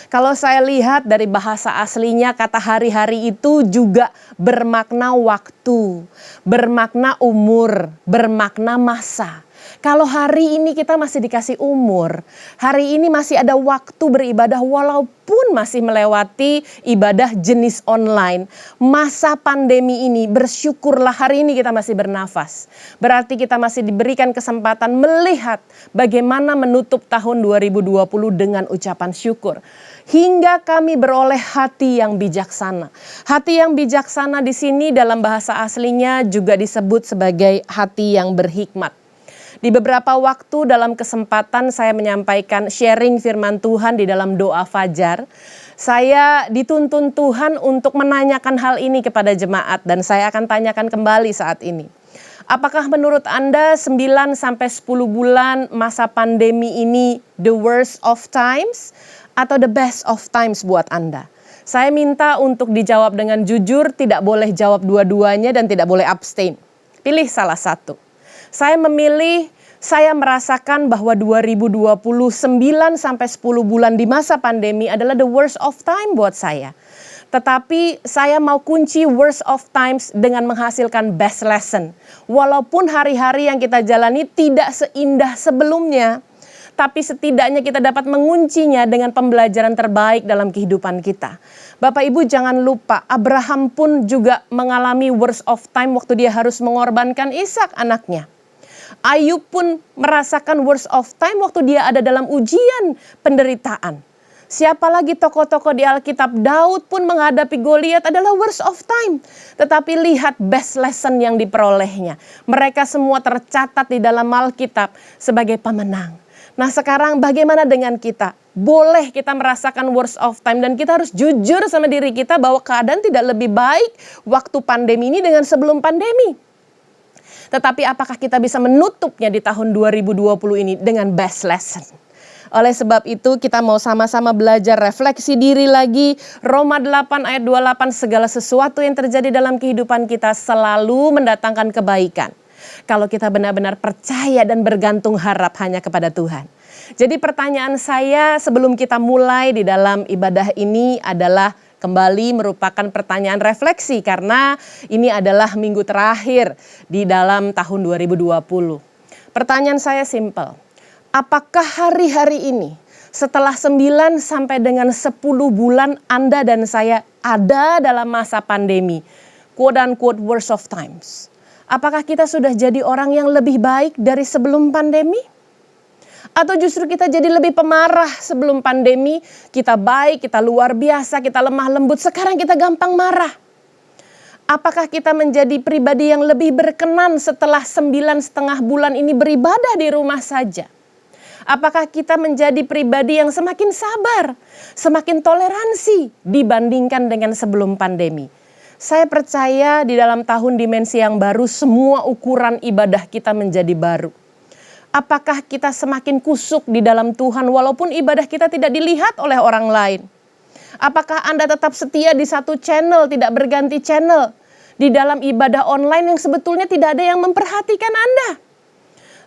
Kalau saya lihat dari bahasa aslinya, kata hari-hari itu juga bermakna waktu, bermakna umur, bermakna masa. Kalau hari ini kita masih dikasih umur, hari ini masih ada waktu beribadah walaupun masih melewati ibadah jenis online. Masa pandemi ini bersyukurlah hari ini kita masih bernafas. Berarti kita masih diberikan kesempatan melihat bagaimana menutup tahun 2020 dengan ucapan syukur. Hingga kami beroleh hati yang bijaksana. Hati yang bijaksana di sini dalam bahasa aslinya juga disebut sebagai hati yang berhikmat. Di beberapa waktu dalam kesempatan saya menyampaikan sharing firman Tuhan di dalam doa fajar. Saya dituntun Tuhan untuk menanyakan hal ini kepada jemaat dan saya akan tanyakan kembali saat ini. Apakah menurut Anda 9-10 bulan masa pandemi ini the worst of times atau the best of times buat Anda? Saya minta untuk dijawab dengan jujur, tidak boleh jawab dua-duanya dan tidak boleh abstain. Pilih salah satu. Saya memilih, saya merasakan bahwa 2020 9-10 bulan di masa pandemi adalah the worst of time buat saya. Tetapi saya mau kunci worst of times dengan menghasilkan best lesson. Walaupun hari-hari yang kita jalani tidak seindah sebelumnya, tapi setidaknya kita dapat menguncinya dengan pembelajaran terbaik dalam kehidupan kita. Bapak Ibu jangan lupa, Abraham pun juga mengalami worst of time waktu dia harus mengorbankan Ishak anaknya. Ayub pun merasakan worst of time waktu dia ada dalam ujian penderitaan. Siapa lagi tokoh-tokoh di Alkitab? Daud pun menghadapi Goliat adalah worst of time. Tetapi lihat best lesson yang diperolehnya. Mereka semua tercatat di dalam Alkitab sebagai pemenang. Nah sekarang bagaimana dengan kita? Boleh kita merasakan worst of time dan kita harus jujur sama diri kita bahwa keadaan tidak lebih baik waktu pandemi ini dengan sebelum pandemi. Tetapi apakah kita bisa menutupnya di tahun 2020 ini dengan best lesson? Oleh sebab itu kita mau sama-sama belajar refleksi diri lagi. Roma 8 ayat 28, segala sesuatu yang terjadi dalam kehidupan kita selalu mendatangkan kebaikan. Kalau kita benar-benar percaya dan bergantung harap hanya kepada Tuhan. Jadi pertanyaan saya sebelum kita mulai di dalam ibadah ini adalah kembali merupakan pertanyaan refleksi karena ini adalah minggu terakhir di dalam tahun 2020. Pertanyaan saya simpel. Apakah hari-hari ini setelah 9 sampai dengan 10 bulan Anda dan saya ada dalam masa pandemi, quote unquote worst of times, apakah kita sudah jadi orang yang lebih baik dari sebelum pandemi? Atau justru kita jadi lebih pemarah sebelum pandemi, kita baik, kita luar biasa, kita lemah lembut, sekarang kita gampang marah. Apakah kita menjadi pribadi yang lebih berkenan setelah 9,5 bulan ini beribadah di rumah saja? Apakah kita menjadi pribadi yang semakin sabar, semakin toleransi dibandingkan dengan sebelum pandemi? Saya percaya di dalam tahun dimensi yang baru semua ukuran ibadah kita menjadi baru. Apakah kita semakin kusuk di dalam Tuhan walaupun ibadah kita tidak dilihat oleh orang lain? Apakah Anda tetap setia di satu channel, tidak berganti channel? Di dalam ibadah online yang sebetulnya tidak ada yang memperhatikan Anda.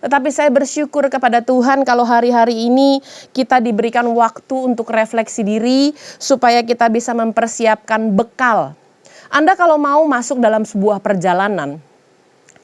Tetapi saya bersyukur kepada Tuhan kalau hari-hari ini kita diberikan waktu untuk refleksi diri supaya kita bisa mempersiapkan bekal. Anda kalau mau masuk dalam sebuah perjalanan,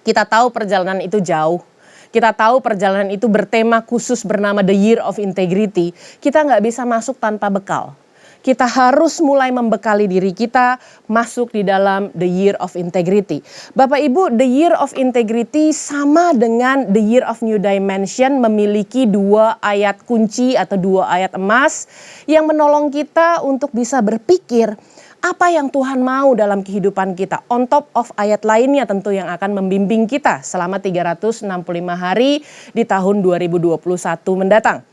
kita tahu perjalanan itu jauh. Kita tahu perjalanan itu bertema khusus bernama The Year of Integrity. Kita nggak bisa masuk tanpa bekal. Kita harus mulai membekali diri kita masuk di dalam The Year of Integrity. Bapak Ibu, The Year of Integrity sama dengan The Year of New Dimension memiliki 2 ayat kunci atau 2 ayat emas yang menolong kita untuk bisa berpikir apa yang Tuhan mau dalam kehidupan kita. On top of ayat lainnya tentu yang akan membimbing kita selama 365 hari di tahun 2021 mendatang.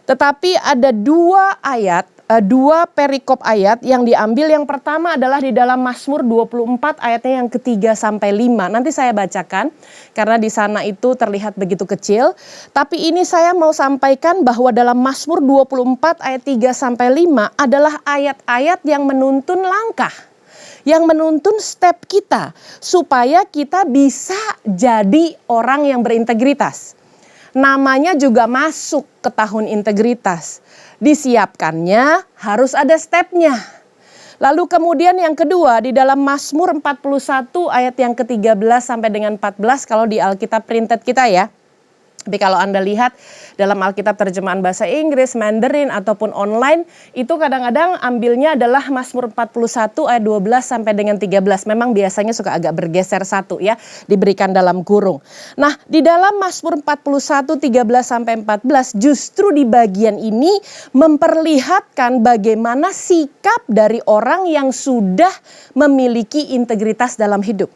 Tetapi ada 2 ayat, 2 perikop ayat yang diambil. Yang pertama adalah di dalam Mazmur 24 ayatnya yang ketiga sampai 5. Nanti saya bacakan karena di sana itu terlihat begitu kecil. Tapi ini saya mau sampaikan bahwa dalam Mazmur 24 ayat 3 sampai 5 adalah ayat-ayat yang menuntun langkah, yang menuntun step kita supaya kita bisa jadi orang yang berintegritas. Namanya juga masuk ke tahun integritas. Disiapkannya harus ada stepnya. Lalu kemudian yang kedua di dalam Mazmur 41 ayat yang ke-13 sampai dengan 14 kalau di Alkitab printed kita ya. Tapi kalau Anda lihat dalam Alkitab terjemahan bahasa Inggris, Mandarin ataupun online, itu kadang-kadang ambilnya adalah Mazmur 41 ayat 12 sampai dengan 13. Memang biasanya suka agak bergeser satu ya, diberikan dalam kurung. Nah, di dalam Mazmur 41 13 sampai 14 justru di bagian ini memperlihatkan bagaimana sikap dari orang yang sudah memiliki integritas dalam hidup.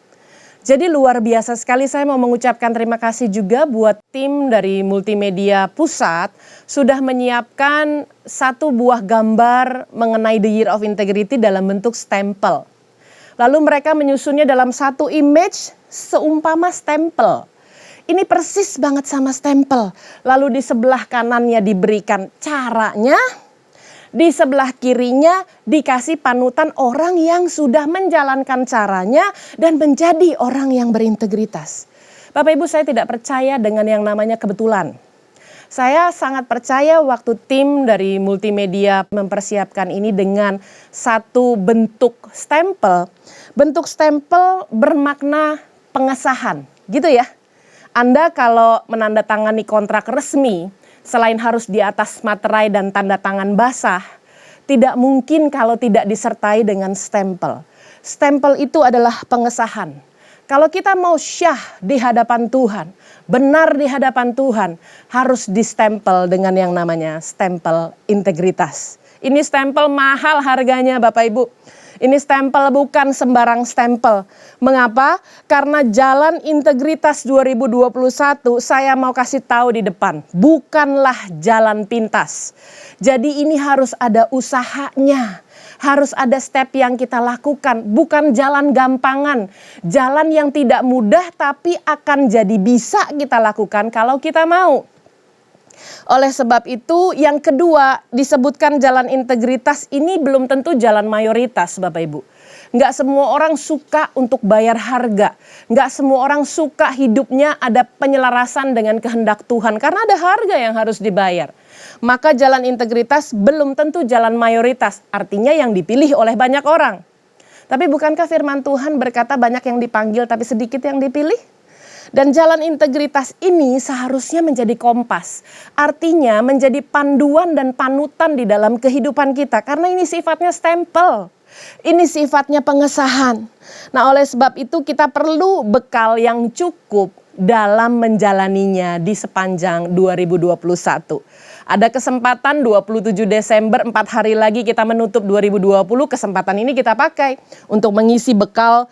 Jadi luar biasa sekali, saya mau mengucapkan terima kasih juga buat tim dari Multimedia Pusat sudah menyiapkan 1 buah gambar mengenai The Year of Integrity dalam bentuk stempel. Lalu mereka menyusunnya dalam 1 image seumpama stempel. Ini persis banget sama stempel. Lalu di sebelah kanannya diberikan caranya. Di sebelah kirinya dikasih panutan orang yang sudah menjalankan caranya dan menjadi orang yang berintegritas. Bapak Ibu, saya tidak percaya dengan yang namanya kebetulan. Saya sangat percaya waktu tim dari Multimedia mempersiapkan ini dengan 1 bentuk stempel. Bentuk stempel bermakna pengesahan, gitu ya. Anda kalau menandatangani kontrak resmi, selain harus di atas materai dan tanda tangan basah, tidak mungkin kalau tidak disertai dengan stempel. Stempel itu adalah pengesahan. Kalau kita mau syah di hadapan Tuhan, benar di hadapan Tuhan, harus distempel dengan yang namanya stempel integritas. Ini stempel mahal harganya Bapak Ibu. Ini stempel bukan sembarang stempel. Mengapa? Karena jalan integritas 2021 saya mau kasih tahu di depan. Bukanlah jalan pintas. Jadi ini harus ada usahanya. Harus ada step yang kita lakukan. Bukan jalan gampangan. Jalan yang tidak mudah tapi akan jadi bisa kita lakukan kalau kita mau. Oleh sebab itu yang kedua disebutkan jalan integritas ini belum tentu jalan mayoritas Bapak Ibu. Nggak semua orang suka untuk bayar harga. Nggak semua orang suka hidupnya ada penyelarasan dengan kehendak Tuhan. Karena ada harga yang harus dibayar. Maka jalan integritas belum tentu jalan mayoritas. Artinya yang dipilih oleh banyak orang. Tapi bukankah firman Tuhan berkata banyak yang dipanggil tapi sedikit yang dipilih? Dan jalan integritas ini seharusnya menjadi kompas. Artinya menjadi panduan dan panutan di dalam kehidupan kita. Karena ini sifatnya stempel. Ini sifatnya pengesahan. Nah, oleh sebab itu kita perlu bekal yang cukup dalam menjalaninya di sepanjang 2021. Ada kesempatan 27 Desember, 4 hari lagi kita menutup 2020. Kesempatan ini kita pakai untuk mengisi bekal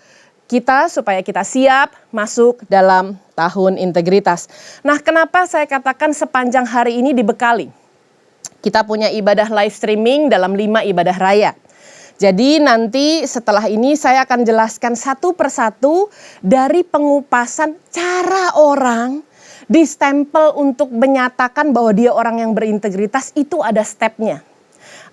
kita supaya kita siap masuk dalam tahun integritas. Nah, kenapa saya katakan sepanjang hari ini dibekali? Kita punya ibadah live streaming dalam 5 ibadah raya. Jadi nanti setelah ini saya akan jelaskan satu persatu dari pengupasan cara orang distempel untuk menyatakan bahwa dia orang yang berintegritas. Itu ada stepnya.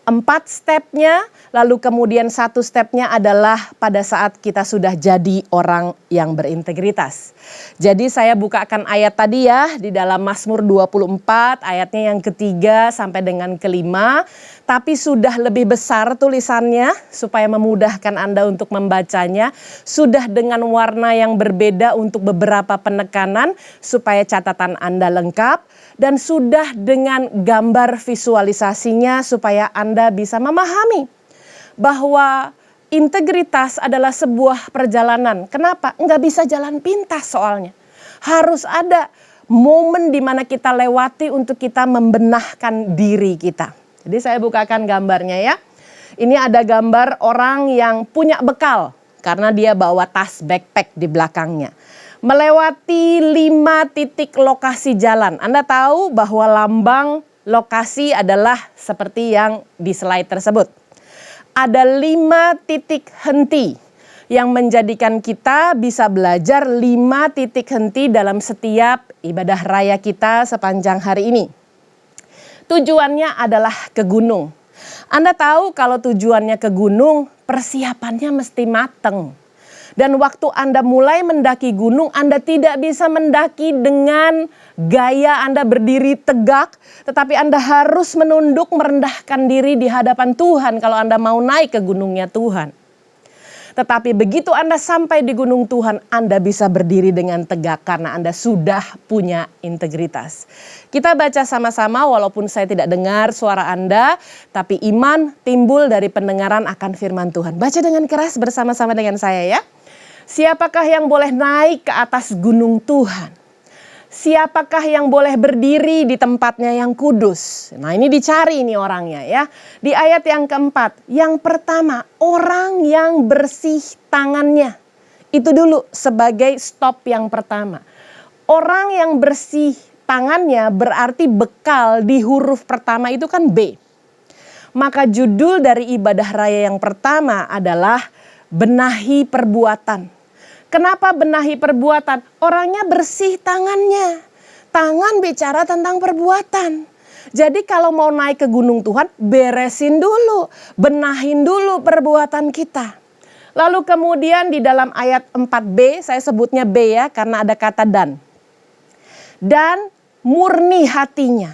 4 stepnya, lalu kemudian 1 stepnya adalah pada saat kita sudah jadi orang yang berintegritas. Jadi saya bukakan ayat tadi ya di dalam Mazmur 24 ayatnya yang ketiga sampai dengan kelima. Tapi sudah lebih besar tulisannya supaya memudahkan Anda untuk membacanya. Sudah dengan warna yang berbeda untuk beberapa penekanan supaya catatan Anda lengkap. Dan sudah dengan gambar visualisasinya supaya Anda bisa memahami bahwa integritas adalah sebuah perjalanan. Kenapa? Nggak bisa jalan pintas soalnya. Harus ada momen di mana kita lewati untuk kita membenahkan diri kita. Jadi saya bukakan gambarnya ya. Ini ada gambar orang yang punya bekal karena dia bawa tas backpack di belakangnya. Melewati 5 titik lokasi jalan. Anda tahu bahwa lambang lokasi adalah seperti yang di slide tersebut. Ada 5 titik henti yang menjadikan kita bisa belajar 5 titik henti dalam setiap ibadah raya kita sepanjang hari ini. Tujuannya adalah ke gunung. Anda tahu kalau tujuannya ke gunung, persiapannya mesti mateng. Dan waktu Anda mulai mendaki gunung, Anda tidak bisa mendaki dengan gaya Anda berdiri tegak. Tetapi Anda harus menunduk merendahkan diri di hadapan Tuhan kalau Anda mau naik ke gunungnya Tuhan. Tetapi begitu Anda sampai di gunung Tuhan, Anda bisa berdiri dengan tegak karena Anda sudah punya integritas. Kita baca sama-sama walaupun saya tidak dengar suara Anda, tapi iman timbul dari pendengaran akan firman Tuhan. Baca dengan keras bersama-sama dengan saya ya. Siapakah yang boleh naik ke atas gunung Tuhan? Siapakah yang boleh berdiri di tempatnya yang kudus? Nah, ini dicari ini orangnya ya. Di ayat yang keempat, yang pertama, orang yang bersih tangannya. Itu dulu sebagai stop yang pertama. Orang yang bersih tangannya berarti bekal di huruf pertama itu kan B. Maka judul dari ibadah raya yang pertama adalah benahi perbuatan. Kenapa benahi perbuatan? Orangnya bersih tangannya. Tangan bicara tentang perbuatan. Jadi kalau mau naik ke gunung Tuhan, beresin dulu. Benahin dulu perbuatan kita. Lalu kemudian di dalam ayat 4b, saya sebutnya B ya karena ada kata dan. Dan murni hatinya.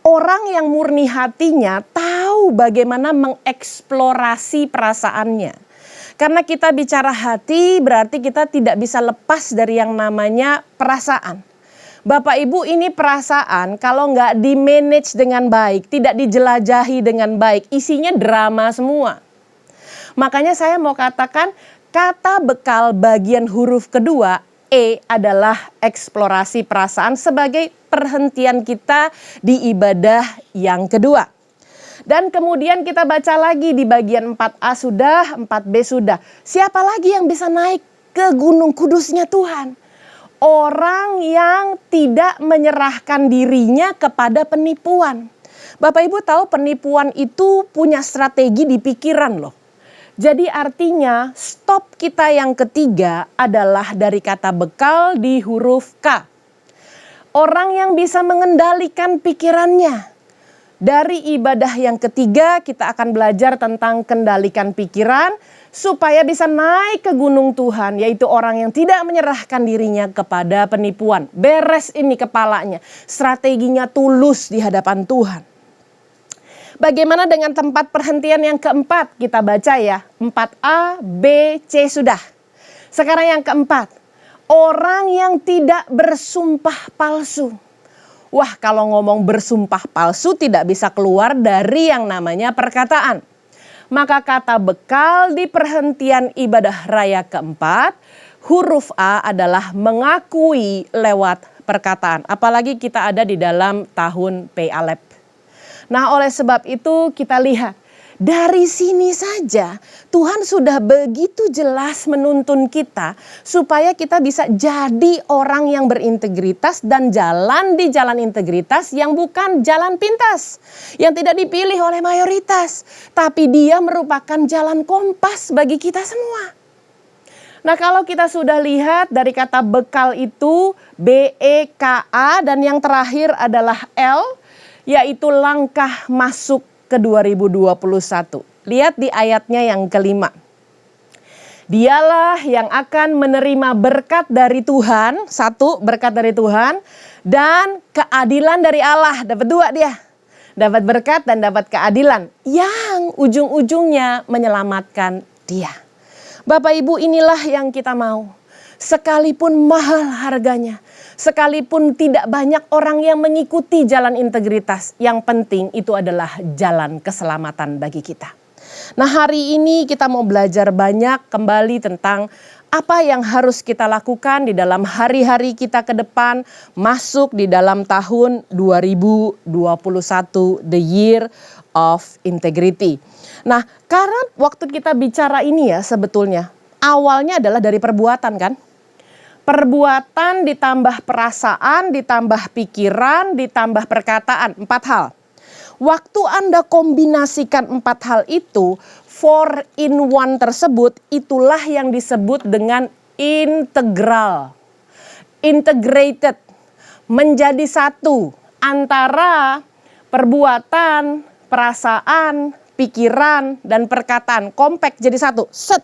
Orang yang murni hatinya tahu bagaimana mengeksplorasi perasaannya. Karena kita bicara hati berarti kita tidak bisa lepas dari yang namanya perasaan. Bapak Ibu, ini perasaan kalau nggak di-manage dengan baik, tidak dijelajahi dengan baik, isinya drama semua. Makanya saya mau katakan kata bekal bagian huruf kedua E adalah eksplorasi perasaan sebagai perhentian kita di ibadah yang kedua. Dan kemudian kita baca lagi di bagian 4A sudah, 4B sudah. Siapa lagi yang bisa naik ke gunung kudusnya Tuhan? Orang yang tidak menyerahkan dirinya kepada penipuan. Bapak Ibu tahu penipuan itu punya strategi di pikiran loh. Jadi artinya stop kita yang ketiga adalah dari kata bekal di huruf K. Orang yang bisa mengendalikan pikirannya. Dari ibadah yang ketiga kita akan belajar tentang kendalikan pikiran supaya bisa naik ke gunung Tuhan, yaitu orang yang tidak menyerahkan dirinya kepada penipuan. Beres ini kepalanya, strateginya tulus di hadapan Tuhan. Bagaimana dengan tempat perhentian yang keempat? Kita baca ya, 4A, B, C sudah. Sekarang yang keempat, orang yang tidak bersumpah palsu. Wah, kalau ngomong bersumpah palsu tidak bisa keluar dari yang namanya perkataan. Maka kata bekal di perhentian ibadah raya keempat, huruf A adalah mengakui lewat perkataan. Apalagi kita ada di dalam tahun P Alep. Nah, oleh sebab itu kita lihat dari sini saja Tuhan sudah begitu jelas menuntun kita supaya kita bisa jadi orang yang berintegritas dan jalan di jalan integritas yang bukan jalan pintas, yang tidak dipilih oleh mayoritas, tapi dia merupakan jalan kompas bagi kita semua. Nah, kalau kita sudah lihat dari kata bekal itu BEKA dan yang terakhir adalah L, yaitu langkah masuk ke 2021. Lihat di ayatnya yang kelima. Dialah yang akan menerima berkat dari Tuhan, satu berkat dari Tuhan, dan keadilan dari Allah. Dapat dua dia. Dapat berkat dan dapat keadilan yang ujung-ujungnya menyelamatkan dia. Bapak Ibu, inilah yang kita mau. Sekalipun mahal harganya, sekalipun tidak banyak orang yang mengikuti jalan integritas, yang penting itu adalah jalan keselamatan bagi kita. Nah, hari ini kita mau belajar banyak kembali tentang apa yang harus kita lakukan di dalam hari-hari kita ke depan masuk di dalam tahun 2021, the year of integrity. Nah, karena waktu kita bicara ini ya sebetulnya awalnya adalah dari perbuatan kan? Perbuatan ditambah perasaan, ditambah pikiran, ditambah perkataan. 4 hal. Waktu Anda kombinasikan 4 hal itu, 4 in 1 tersebut, itulah yang disebut dengan integral. Integrated. Menjadi satu antara perbuatan, perasaan, pikiran, dan perkataan. Compact jadi satu. Set.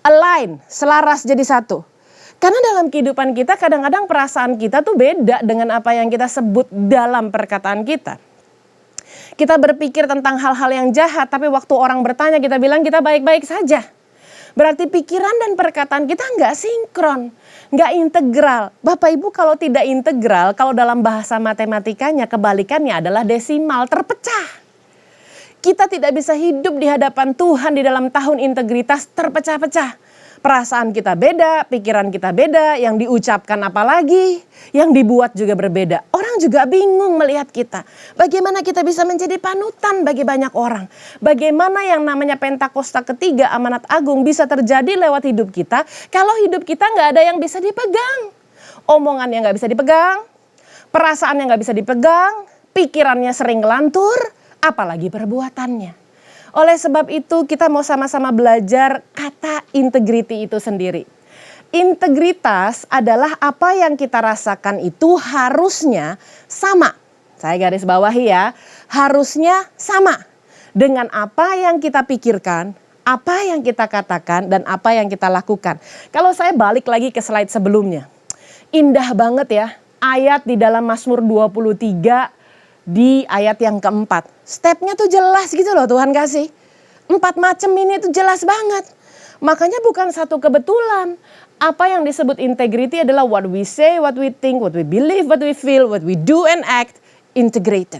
Align, selaras jadi satu. Karena dalam kehidupan kita kadang-kadang perasaan kita tuh beda dengan apa yang kita sebut dalam perkataan kita. Kita berpikir tentang hal-hal yang jahat, tapi waktu orang bertanya kita bilang kita baik-baik saja. Berarti pikiran dan perkataan kita nggak sinkron, nggak integral. Bapak Ibu, kalau tidak integral, kalau dalam bahasa matematikanya kebalikannya adalah desimal, terpecah. Kita tidak bisa hidup di hadapan Tuhan di dalam tahun integritas terpecah-pecah. Perasaan kita beda, pikiran kita beda, yang diucapkan apalagi, yang dibuat juga berbeda. Orang juga bingung melihat kita. Bagaimana kita bisa menjadi panutan bagi banyak orang. Bagaimana yang namanya Pentakosta ketiga amanat agung bisa terjadi lewat hidup kita. Kalau hidup kita nggak ada yang bisa dipegang. Omongannya nggak bisa dipegang, perasaannya nggak bisa dipegang, pikirannya sering ngelantur, apalagi perbuatannya. Oleh sebab itu kita mau sama-sama belajar kata integrity itu sendiri. Integritas adalah apa yang kita rasakan itu harusnya sama. Saya garis bawahi ya, harusnya sama dengan apa yang kita pikirkan, apa yang kita katakan, dan apa yang kita lakukan. Kalau saya balik lagi ke slide sebelumnya. Indah banget ya ayat di dalam Mazmur 23 di ayat yang keempat. Stepnya tuh jelas gitu loh Tuhan kasih. 4 macam ini tuh jelas banget. Makanya bukan satu kebetulan. Apa yang disebut integrity adalah what we say, what we think, what we believe, what we feel, what we do and act, integrated.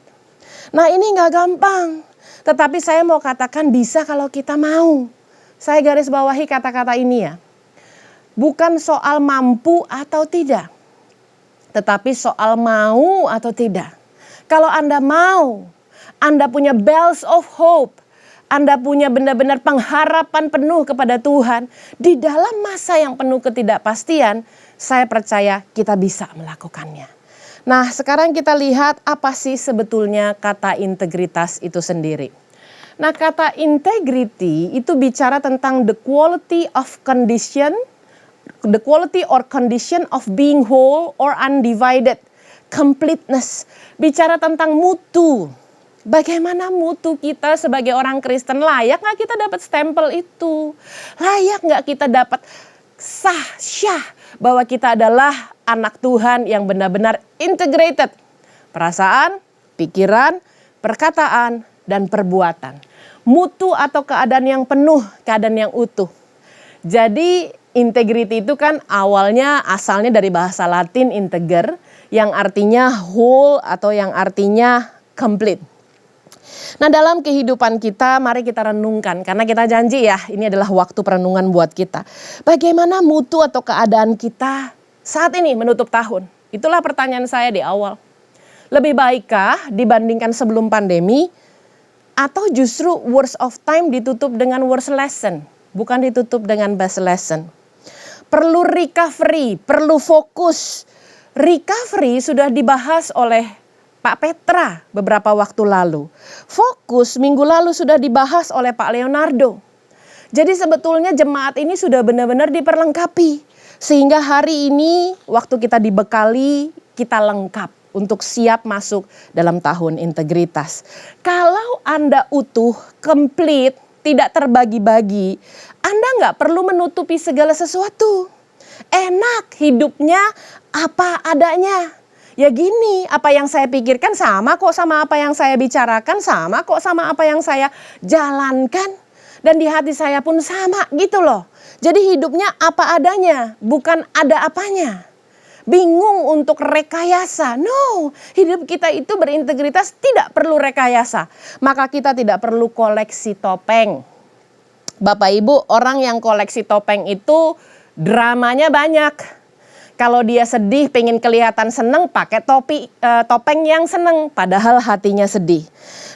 Nah ini gak gampang. Tetapi saya mau katakan bisa kalau kita mau. Saya garis bawahi kata-kata ini ya. Bukan soal mampu atau tidak. Tetapi soal mau atau tidak. Kalau Anda mau, Anda punya bells of hope, Anda punya benar-benar pengharapan penuh kepada Tuhan, di dalam masa yang penuh ketidakpastian, saya percaya kita bisa melakukannya. Nah, sekarang kita lihat apa sih sebetulnya kata integritas itu sendiri. Nah, kata integrity itu bicara tentang the quality or condition of being whole or undivided. Completeness, bicara tentang mutu, Bagaimana mutu kita sebagai orang Kristen? Layak nggak kita dapat stempel itu? Layak nggak kita dapat syah bahwa kita adalah anak Tuhan yang benar-benar integrated? Perasaan, pikiran, perkataan, dan perbuatan. Mutu atau keadaan yang penuh, keadaan yang utuh. Jadi integrity itu kan awalnya asalnya dari bahasa Latin integer yang artinya whole atau yang artinya complete. Nah, dalam kehidupan kita mari kita renungkan karena kita janji ya ini adalah waktu perenungan buat kita. Bagaimana mutu atau keadaan kita saat ini menutup tahun? Itulah pertanyaan saya di awal. Lebih baikkah dibandingkan sebelum pandemi atau justru worst of time ditutup dengan worst lesson? Bukan ditutup dengan best lesson. Perlu recovery, perlu fokus. Recovery sudah dibahas oleh Pak Petra beberapa waktu lalu. Fokus minggu lalu sudah dibahas oleh Pak Leonardo. Jadi sebetulnya jemaat ini sudah benar-benar diperlengkapi. Sehingga hari ini waktu kita dibekali, kita lengkap untuk siap masuk dalam tahun integritas. Kalau Anda utuh, komplit, tidak terbagi-bagi, Anda nggak perlu menutupi segala sesuatu. Enak hidupnya apa adanya. Ya gini, apa yang saya pikirkan sama kok sama apa yang saya bicarakan, sama kok sama apa yang saya jalankan. Dan di hati saya pun sama gitu loh. Jadi hidupnya apa adanya, bukan ada apanya. Bingung untuk rekayasa. No, hidup kita itu berintegritas tidak perlu rekayasa. Maka kita tidak perlu koleksi topeng. Bapak Ibu, orang yang koleksi topeng itu dramanya banyak. Kalau dia sedih pengen kelihatan seneng pakai topeng yang seneng padahal hatinya sedih.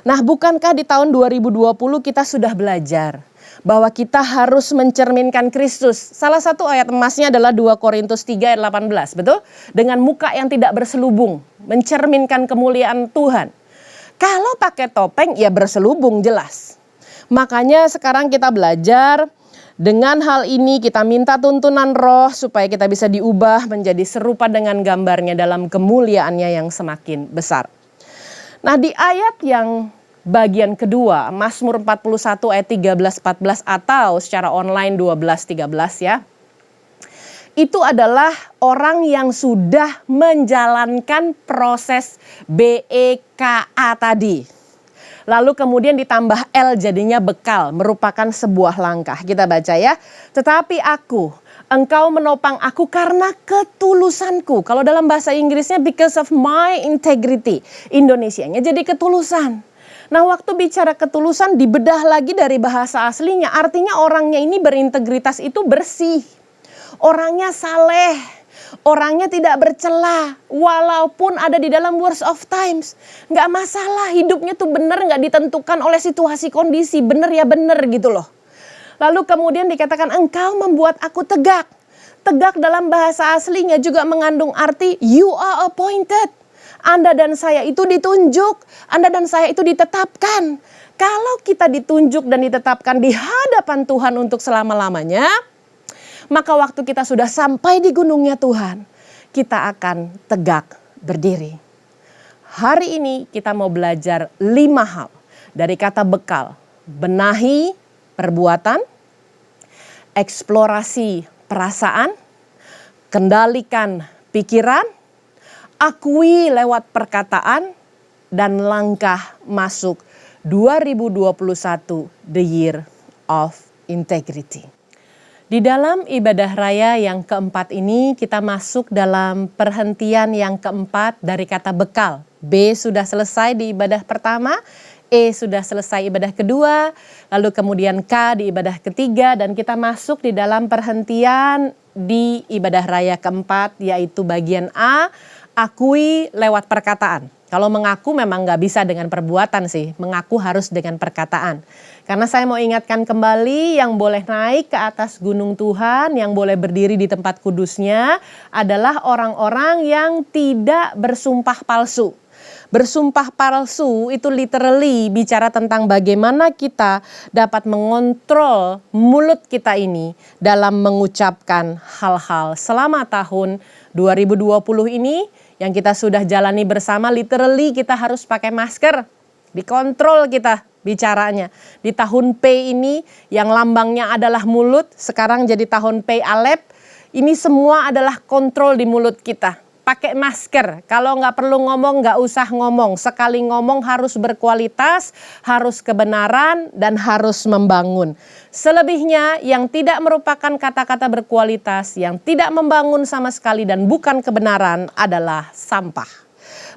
Nah, bukankah di tahun 2020 kita sudah belajar bahwa kita harus mencerminkan Kristus. Salah satu ayat emasnya adalah 2 Korintus 3 ayat 18, betul? Dengan muka yang tidak berselubung, mencerminkan kemuliaan Tuhan. Kalau pakai topeng ya berselubung jelas. Makanya sekarang kita belajar dengan hal ini kita minta tuntunan Roh supaya kita bisa diubah menjadi serupa dengan gambarnya dalam kemuliaannya yang semakin besar. Nah, di ayat yang bagian kedua, Mazmur 41 ayat 13-14 atau secara online 12-13 ya. Itu adalah orang yang sudah menjalankan proses BEKA tadi. Lalu kemudian ditambah L jadinya bekal, merupakan sebuah langkah. Kita baca ya. Tetapi aku, engkau menopang aku karena ketulusanku. Kalau dalam bahasa Inggrisnya because of my integrity. Indonesianya jadi ketulusan. Nah, waktu bicara ketulusan dibedah lagi dari bahasa aslinya. Artinya orangnya ini berintegritas itu bersih. Orangnya saleh. Orangnya tidak bercela. Walaupun ada di dalam worst of times. Nggak masalah, hidupnya tuh bener nggak ditentukan oleh situasi kondisi. Bener ya bener gitu loh. Lalu kemudian dikatakan engkau membuat aku tegak. Tegak dalam bahasa aslinya juga mengandung arti you are appointed. Anda dan saya itu ditunjuk, Anda dan saya itu ditetapkan. Kalau kita ditunjuk dan ditetapkan di hadapan Tuhan untuk selama-lamanya, maka waktu kita sudah sampai di gunungnya Tuhan, kita akan tegak berdiri. Hari ini kita mau belajar 5 hal dari kata bekal. Benahi perbuatan, eksplorasi perasaan, kendalikan pikiran, akui lewat perkataan, dan langkah masuk 2021 the year of integrity. Di dalam ibadah raya yang keempat ini kita masuk dalam perhentian yang keempat dari kata bekal. B sudah selesai di ibadah pertama, E sudah selesai ibadah kedua, lalu kemudian K di ibadah ketiga, dan kita masuk di dalam perhentian di ibadah raya keempat yaitu bagian A, akui lewat perkataan. Kalau mengaku memang nggak bisa dengan perbuatan sih, mengaku harus dengan perkataan. Karena saya mau ingatkan kembali yang boleh naik ke atas gunung Tuhan, yang boleh berdiri di tempat kudusnya adalah orang-orang yang tidak bersumpah palsu. Bersumpah palsu itu literally bicara tentang bagaimana kita dapat mengontrol mulut kita ini dalam mengucapkan hal-hal. Selama tahun 2020 ini yang kita sudah jalani bersama, literally kita harus pakai masker. dikontrol kita bicaranya. Di tahun P ini yang lambangnya adalah mulut, sekarang jadi tahun P Alep. Ini semua adalah kontrol di mulut kita. Pakai masker, kalau nggak perlu ngomong nggak usah ngomong. Sekali ngomong harus berkualitas, harus kebenaran, dan harus membangun. Selebihnya yang tidak merupakan kata-kata berkualitas, yang tidak membangun sama sekali dan bukan kebenaran adalah sampah.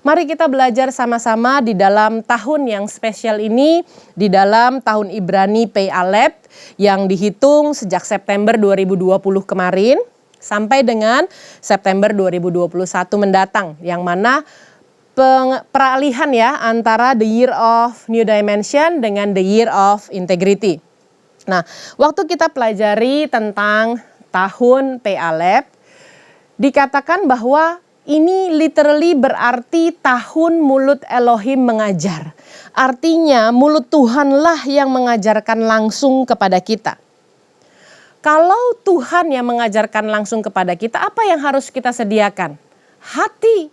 Mari kita belajar sama-sama di dalam tahun yang spesial ini, di dalam tahun Ibrani P Alep yang dihitung sejak September 2020 kemarin sampai dengan September 2021 mendatang, yang mana peralihan ya antara the year of new dimension dengan the year of integrity. Nah, waktu kita pelajari tentang tahun P Alep, dikatakan bahwa ini literally berarti tahun mulut Elohim mengajar. Artinya mulut Tuhanlah yang mengajarkan langsung kepada kita. Kalau Tuhan yang mengajarkan langsung kepada kita, apa yang harus kita sediakan? Hati.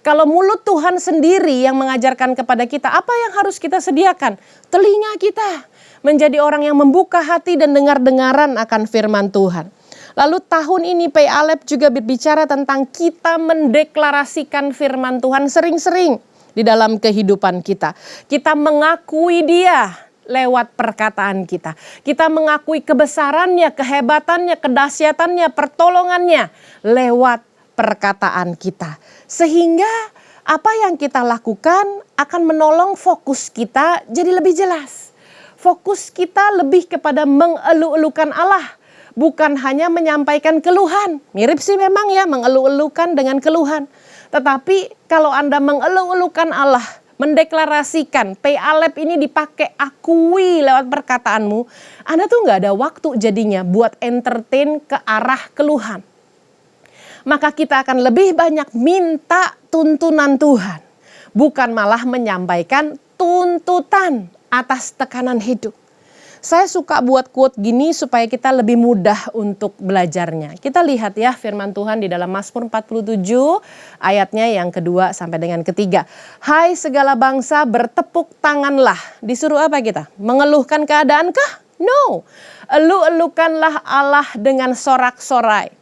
Kalau mulut Tuhan sendiri yang mengajarkan kepada kita, apa yang harus kita sediakan? Telinga kita. Menjadi orang yang membuka hati dan dengar-dengaran akan firman Tuhan. Lalu tahun ini P Alep juga berbicara tentang kita mendeklarasikan firman Tuhan sering-sering di dalam kehidupan kita. Kita mengakui Dia lewat perkataan kita. Kita mengakui kebesarannya, kehebatannya, kedahsyatannya, pertolongannya lewat perkataan kita. Sehingga apa yang kita lakukan akan menolong fokus kita jadi lebih jelas. Fokus kita lebih kepada mengeluh-elukan Allah. Bukan hanya menyampaikan keluhan. Mirip sih memang ya mengeluh-elukan dengan keluhan. Tetapi kalau Anda mengeluh-elukan Allah, mendeklarasikan P Alep ini dipakai akui lewat perkataanmu, Anda tuh nggak ada waktu jadinya buat entertain ke arah keluhan. Maka kita akan lebih banyak minta tuntunan Tuhan, bukan malah menyampaikan tuntutan atas tekanan hidup. Saya suka buat quote gini supaya kita lebih mudah untuk belajarnya. Kita lihat ya firman Tuhan di dalam Mazmur 47 ayatnya yang kedua sampai dengan ketiga. Hai segala bangsa bertepuk tanganlah. Disuruh apa kita? Mengeluhkan keadaankah? No. Elu-elukanlah Allah dengan sorak-sorai.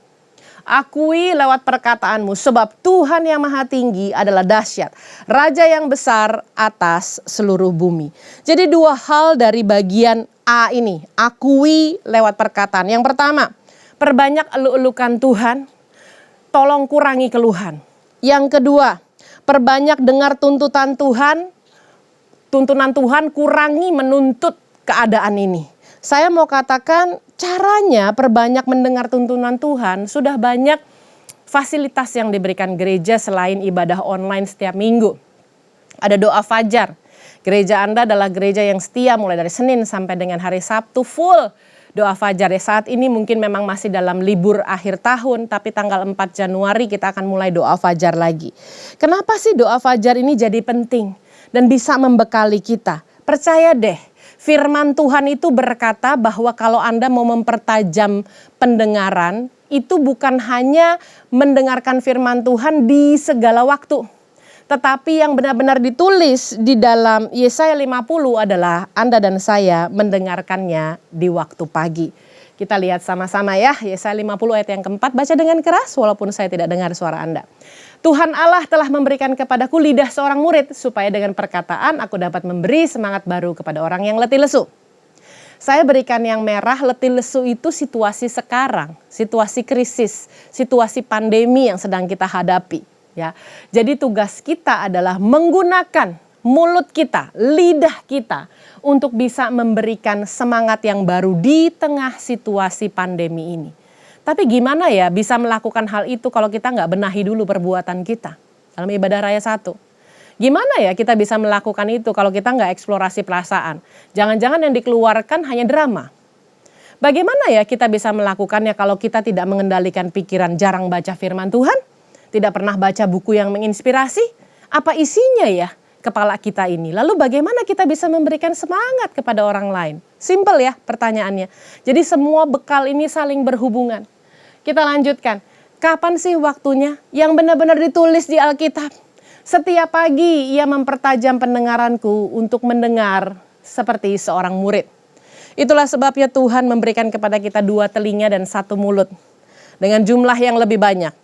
Akui lewat perkataanmu sebab Tuhan yang maha tinggi adalah dahsyat. Raja yang besar atas seluruh bumi. Jadi dua hal dari bagian A ini, akui lewat perkataan. Yang pertama, perbanyak elu-elukan Tuhan, tolong kurangi keluhan. Yang kedua, perbanyak dengar tuntutan Tuhan, kurangi menuntut keadaan ini. Saya mau katakan caranya perbanyak mendengar tuntunan Tuhan, sudah banyak fasilitas yang diberikan gereja selain ibadah online setiap minggu. Ada doa fajar. Gereja Anda adalah gereja yang setia mulai dari Senin sampai dengan hari Sabtu full doa fajar. Ya, saat ini mungkin memang masih dalam libur akhir tahun, tapi tanggal 4 Januari kita akan mulai doa fajar lagi. Kenapa sih doa fajar ini jadi penting dan bisa membekali kita? Percaya deh, firman Tuhan itu berkata bahwa kalau Anda mau mempertajam pendengaran, itu bukan hanya mendengarkan firman Tuhan di segala waktu. Tetapi yang benar-benar ditulis di dalam Yesaya 50 adalah Anda dan saya mendengarkannya di waktu pagi. Kita lihat sama-sama ya, Yesaya 50 ayat yang keempat, baca dengan keras walaupun saya tidak dengar suara Anda. Tuhan Allah telah memberikan kepadaku lidah seorang murid supaya dengan perkataan aku dapat memberi semangat baru kepada orang yang letih lesu. Saya berikan yang merah, letih lesu itu situasi sekarang, situasi krisis, situasi pandemi yang sedang kita hadapi. Ya, jadi tugas kita adalah menggunakan mulut kita, lidah kita untuk bisa memberikan semangat yang baru di tengah situasi pandemi ini. Tapi gimana ya bisa melakukan hal itu kalau kita nggak benahi dulu perbuatan kita dalam ibadah raya 1? Gimana ya kita bisa melakukan itu kalau kita nggak eksplorasi perasaan? Jangan-jangan yang dikeluarkan hanya drama. Bagaimana ya kita bisa melakukannya kalau kita tidak mengendalikan pikiran, jarang baca firman Tuhan? Tidak pernah baca buku yang menginspirasi? Apa isinya ya kepala kita ini? Lalu bagaimana kita bisa memberikan semangat kepada orang lain? Simpel ya pertanyaannya. Jadi semua bekal ini saling berhubungan. Kita lanjutkan. Kapan sih waktunya yang benar-benar ditulis di Alkitab? Setiap pagi ia mempertajam pendengaranku untuk mendengar seperti seorang murid. Itulah sebabnya Tuhan memberikan kepada kita 2 telinga dan 1 mulut. Dengan jumlah yang lebih banyak,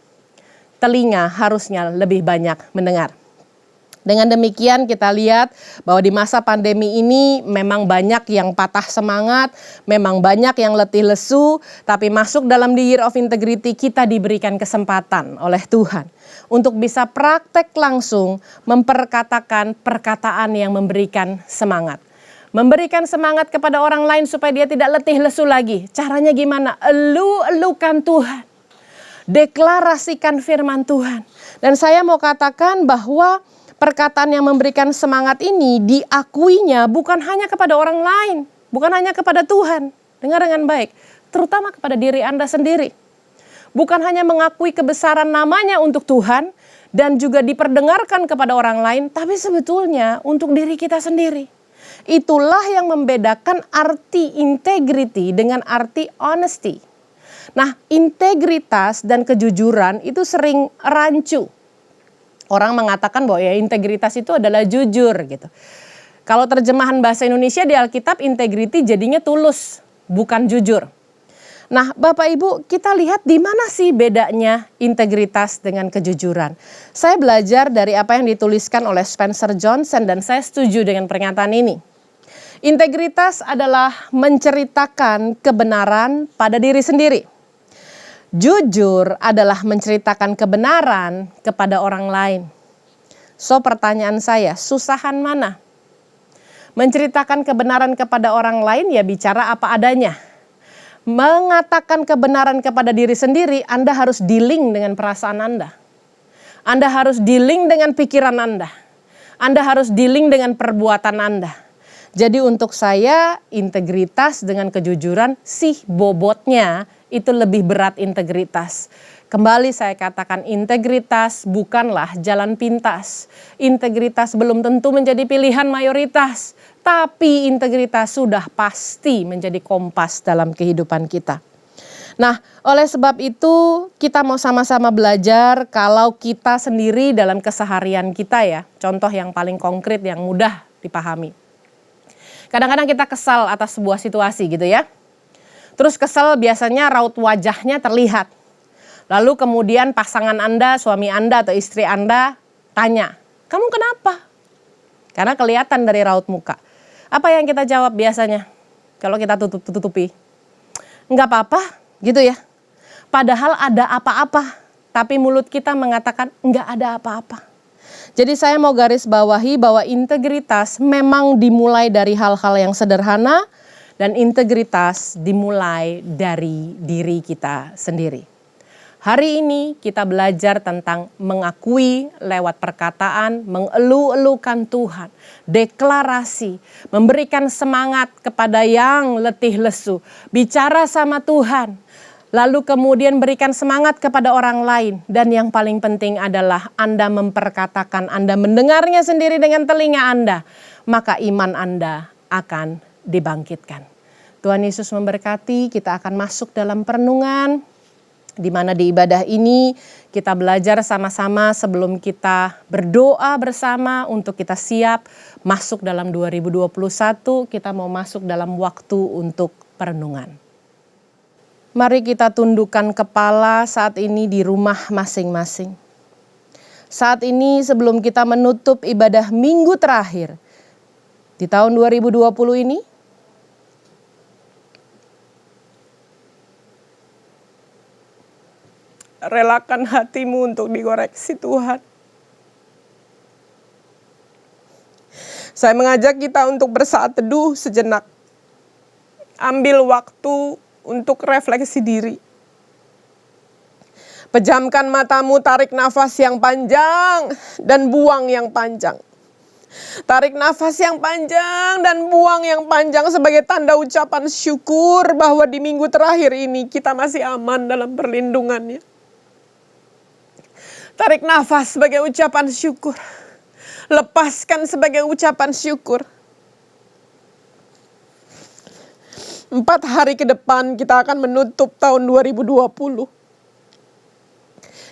telinga harusnya lebih banyak mendengar. Dengan demikian kita lihat bahwa di masa pandemi ini memang banyak yang patah semangat, memang banyak yang letih lesu, tapi masuk dalam the year of integrity kita diberikan kesempatan oleh Tuhan untuk bisa praktek langsung memperkatakan perkataan yang memberikan semangat. Memberikan semangat kepada orang lain supaya dia tidak letih lesu lagi. Caranya gimana? Elu-elukan Tuhan. Deklarasikan firman Tuhan. Dan saya mau katakan bahwa perkataan yang memberikan semangat ini diakuinya bukan hanya kepada orang lain, bukan hanya kepada Tuhan. Dengar dengan baik, terutama kepada diri Anda sendiri. Bukan hanya mengakui kebesaran namanya untuk Tuhan dan juga diperdengarkan kepada orang lain, tapi sebetulnya untuk diri kita sendiri. Itulah yang membedakan arti integrity dengan arti honesty. Nah, integritas dan kejujuran itu sering rancu. Orang mengatakan bahwa ya integritas itu adalah jujur gitu. Kalau terjemahan bahasa Indonesia di Alkitab, integrity jadinya tulus, bukan jujur. Nah, Bapak Ibu, kita lihat di mana sih bedanya integritas dengan kejujuran. Saya belajar dari apa yang dituliskan oleh Spencer Johnson dan saya setuju dengan pernyataan ini. Integritas adalah menceritakan kebenaran pada diri sendiri. Jujur adalah menceritakan kebenaran kepada orang lain. So, pertanyaan saya, susahan mana? Menceritakan kebenaran kepada orang lain ya bicara apa adanya. Mengatakan kebenaran kepada diri sendiri, Anda harus dealing dengan perasaan Anda. Anda harus dealing dengan pikiran Anda. Anda harus dealing dengan perbuatan Anda. Jadi untuk saya, integritas dengan kejujuran sih bobotnya itu lebih berat integritas. Kembali saya katakan, integritas bukanlah jalan pintas. Integritas belum tentu menjadi pilihan mayoritas. Tapi integritas sudah pasti menjadi kompas dalam kehidupan kita. Nah, oleh sebab itu kita mau sama-sama belajar kalau kita sendiri dalam keseharian kita ya. Contoh yang paling konkret yang mudah dipahami. Kadang-kadang kita kesal atas sebuah situasi gitu ya. Terus kesal biasanya raut wajahnya terlihat. Lalu kemudian pasangan Anda, suami Anda atau istri Anda tanya, "Kamu kenapa?" Karena kelihatan dari raut muka. Apa yang kita jawab biasanya? Kalau kita tutupi. "Enggak apa-apa," gitu ya. Padahal ada apa-apa, tapi mulut kita mengatakan enggak ada apa-apa. Jadi saya mau garis bawahi bahwa integritas memang dimulai dari hal-hal yang sederhana dan integritas dimulai dari diri kita sendiri. Hari ini kita belajar tentang mengakui lewat perkataan, mengelu-elukan Tuhan, deklarasi, memberikan semangat kepada yang letih lesu, bicara sama Tuhan. Lalu kemudian berikan semangat kepada orang lain. Dan yang paling penting adalah Anda memperkatakan, Anda mendengarnya sendiri dengan telinga Anda. Maka iman Anda akan dibangkitkan. Tuhan Yesus memberkati, kita akan masuk dalam perenungan. Di mana di ibadah ini kita belajar sama-sama sebelum kita berdoa bersama untuk kita siap masuk dalam 2021. Kita mau masuk dalam waktu untuk perenungan. Mari kita tundukkan kepala saat ini di rumah masing-masing. Saat ini sebelum kita menutup ibadah minggu terakhir di tahun 2020 ini, relakan hatimu untuk dikoreksi Tuhan. Saya mengajak kita untuk bersaat teduh sejenak. Ambil waktu untuk refleksi diri. Pejamkan matamu, tarik nafas yang panjang dan buang yang panjang. Tarik nafas yang panjang dan buang yang panjang sebagai tanda ucapan syukur bahwa di minggu terakhir ini kita masih aman dalam perlindungannya. Tarik nafas sebagai ucapan syukur. Lepaskan sebagai ucapan syukur. 4 hari ke depan kita akan menutup tahun 2020.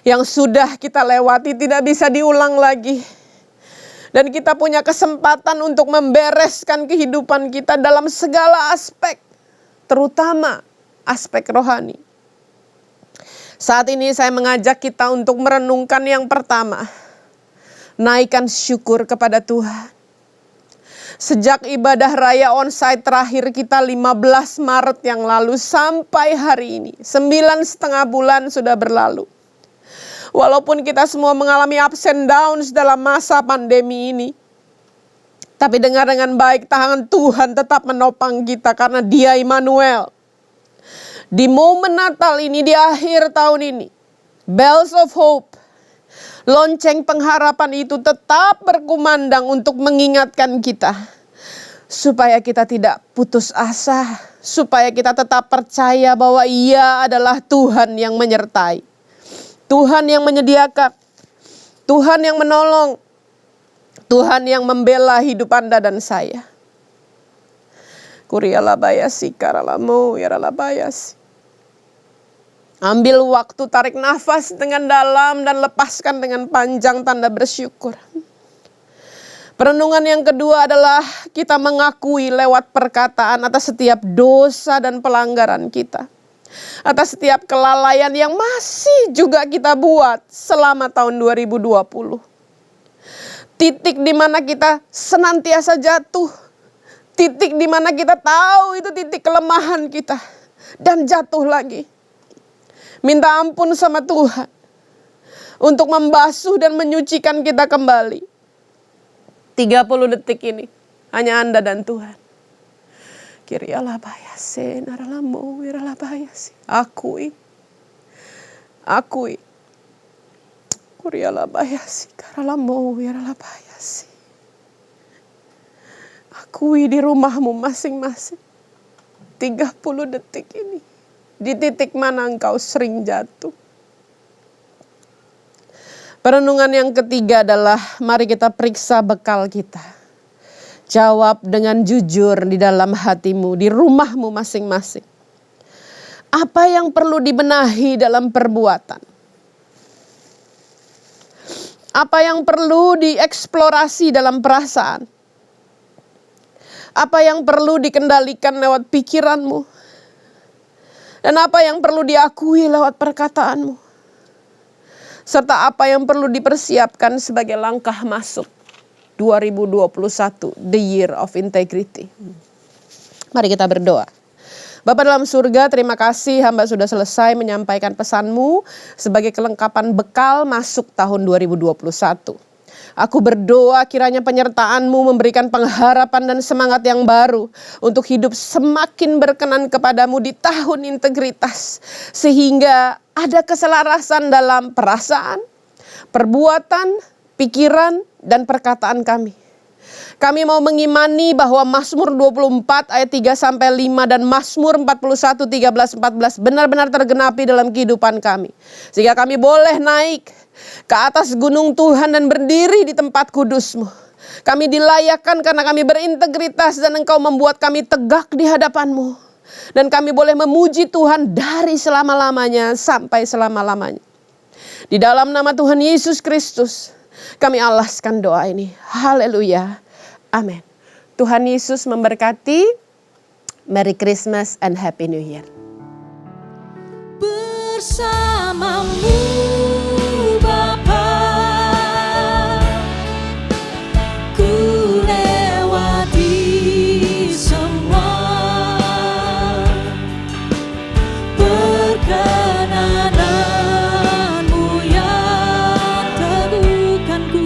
Yang sudah kita lewati tidak bisa diulang lagi. Dan kita punya kesempatan untuk membereskan kehidupan kita dalam segala aspek, terutama aspek rohani. Saat ini saya mengajak kita untuk merenungkan yang pertama, naikkan syukur kepada Tuhan. Sejak ibadah raya onsite terakhir kita 15 Maret yang lalu sampai hari ini, 9,5 bulan sudah berlalu. Walaupun kita semua mengalami ups and downs dalam masa pandemi ini, tapi dengar dengan baik, tangan Tuhan tetap menopang kita karena Dia Immanuel. Di momen Natal ini, di akhir tahun ini, bells of hope, lonceng pengharapan itu tetap berkumandang untuk mengingatkan kita. Supaya kita tidak putus asa, supaya kita tetap percaya bahwa Ia adalah Tuhan yang menyertai. Tuhan yang menyediakan, Tuhan yang menolong, Tuhan yang membela hidup Anda dan saya. Kurialabayasi karalamu yaralabayasi. Ambil waktu, tarik nafas dengan dalam dan lepaskan dengan panjang tanda bersyukur. Perenungan yang kedua adalah kita mengakui lewat perkataan atas setiap dosa dan pelanggaran kita. Atas setiap kelalaian yang masih juga kita buat selama tahun 2020. Titik di mana kita senantiasa jatuh. Titik di mana kita tahu itu titik kelemahan kita. Dan jatuh lagi. Minta ampun sama Tuhan. Untuk membasuh dan menyucikan kita kembali. 30 detik ini. Hanya Anda dan Tuhan. Kirialabayase naralamu wiralabayasi. Akui. Kurialabayasi karalamu wiralabayasi. Akui di rumahmu masing-masing. 30 detik ini. Di titik mana engkau sering jatuh. Perenungan yang ketiga adalah mari kita periksa bekal kita. Jawab dengan jujur di dalam hatimu, di rumahmu masing-masing. Apa yang perlu dibenahi dalam perbuatan? Apa yang perlu dieksplorasi dalam perasaan? Apa yang perlu dikendalikan lewat pikiranmu? Dan apa yang perlu diakui lewat perkataanmu? Serta apa yang perlu dipersiapkan sebagai langkah masuk 2021, the year of integrity. Mari kita berdoa. Bapa dalam surga, terima kasih hamba sudah selesai menyampaikan pesanmu sebagai kelengkapan bekal masuk tahun 2021. Aku berdoa kiranya penyertaan-Mu memberikan pengharapan dan semangat yang baru untuk hidup semakin berkenan kepadamu di tahun integritas. Sehingga ada keselarasan dalam perasaan, perbuatan, pikiran, dan perkataan kami. Kami mau mengimani bahwa Mazmur 24 ayat 3-5 dan Mazmur 41, 13-14 benar-benar tergenapi dalam kehidupan kami. Sehingga kami boleh naik ke atas gunung Tuhan dan berdiri di tempat kudus-Mu. Kami dilayakkan karena kami berintegritas dan Engkau membuat kami tegak di hadapan-Mu. Dan kami boleh memuji Tuhan dari selama-lamanya sampai selama-lamanya. Di dalam nama Tuhan Yesus Kristus, kami alaskan doa ini. Haleluya. Amin. Tuhan Yesus memberkati. Merry Christmas and Happy New Year. Bersamamu Bapa, ku lewati semua perkenananmu yang teguhkanku.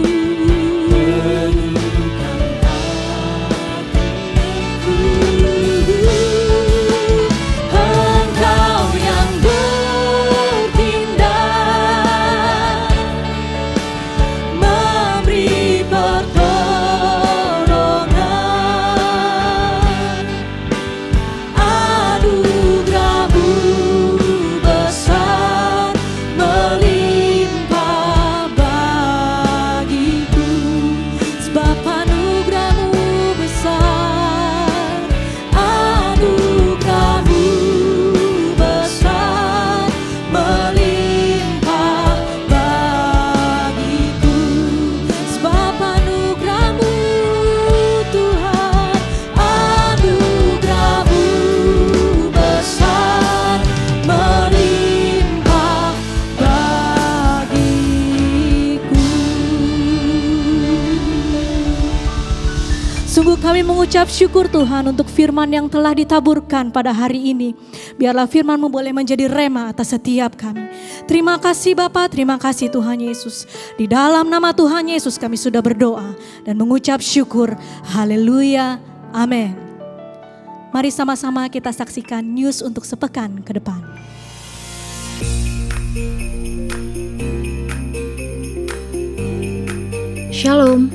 Engkau yang bertindak mengucap syukur Tuhan untuk firman yang telah ditaburkan pada hari ini. Biarlah firman-Mu boleh menjadi rema atas setiap kami. Terima kasih Bapa, terima kasih Tuhan Yesus. Di dalam nama Tuhan Yesus kami sudah berdoa dan mengucap syukur. Haleluya, amin. Mari sama-sama kita saksikan news untuk sepekan ke depan. Shalom,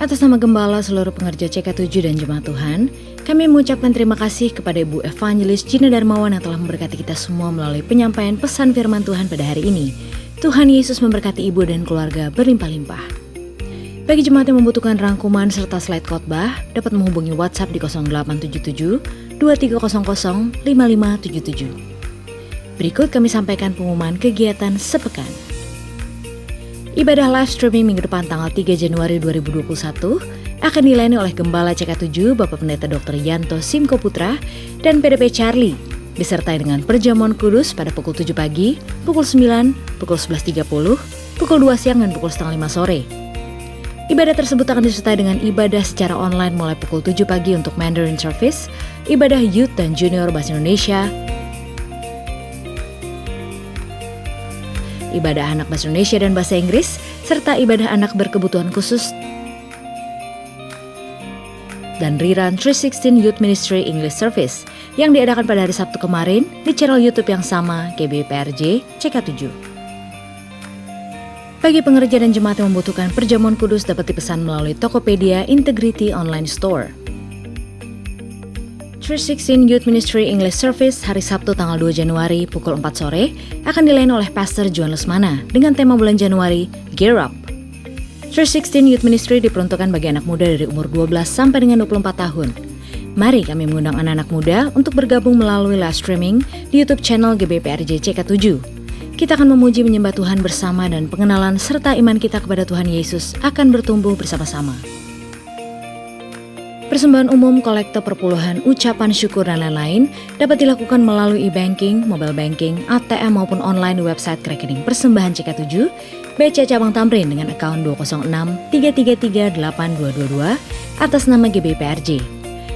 atas nama Gembala seluruh pengerja CK7 dan Jemaat Tuhan, kami mengucapkan terima kasih kepada Ibu Evangelis Gina Darmawan yang telah memberkati kita semua melalui penyampaian pesan firman Tuhan pada hari ini. Tuhan Yesus memberkati Ibu dan keluarga berlimpah-limpah. Bagi jemaat yang membutuhkan rangkuman serta slide khotbah, dapat menghubungi WhatsApp di 0877 2300 5577. Berikut kami sampaikan pengumuman kegiatan sepekan. Ibadah live streaming minggu depan tanggal 3 Januari 2021 akan dilayani oleh Gembala CK7 Bapak Pendeta Dr. Yanto Simko Putra dan PDP Charlie, disertai dengan perjamuan kudus pada pukul 7 pagi, pukul 9, pukul 11.30, pukul 2 siang dan pukul setengah 5 sore. Ibadah tersebut akan disertai dengan ibadah secara online mulai pukul 7 pagi untuk Mandarin Service, ibadah Youth dan Junior Bahasa Indonesia, ibadah anak bahasa Indonesia dan bahasa Inggris, serta ibadah anak berkebutuhan khusus dan rerun 316 Youth Ministry English Service yang diadakan pada hari Sabtu kemarin di channel YouTube yang sama GBPRJ CK7. Bagi pengerja dan jemaat yang membutuhkan perjamuan kudus dapat dipesan melalui Tokopedia Integrity Online Store. 316 Youth Ministry English Service hari Sabtu tanggal 2 Januari pukul 4 sore akan dilayani oleh Pastor Johan Lesmana dengan tema bulan Januari, Gear Up. 316 Youth Ministry diperuntukkan bagi anak muda dari umur 12 sampai dengan 24 tahun. Mari kami mengundang anak-anak muda untuk bergabung melalui live streaming di YouTube channel GBPRJ CK7. Kita akan memuji menyembah Tuhan bersama dan pengenalan serta iman kita kepada Tuhan Yesus akan bertumbuh bersama-sama. Persembahan umum, kolektor perpuluhan, ucapan syukur dan lain-lain dapat dilakukan melalui e-banking, mobile banking, ATM maupun online di website rekening persembahan CK7, BC Cabang Tamrin dengan akun 206 333 8222 atas nama GBPRJ.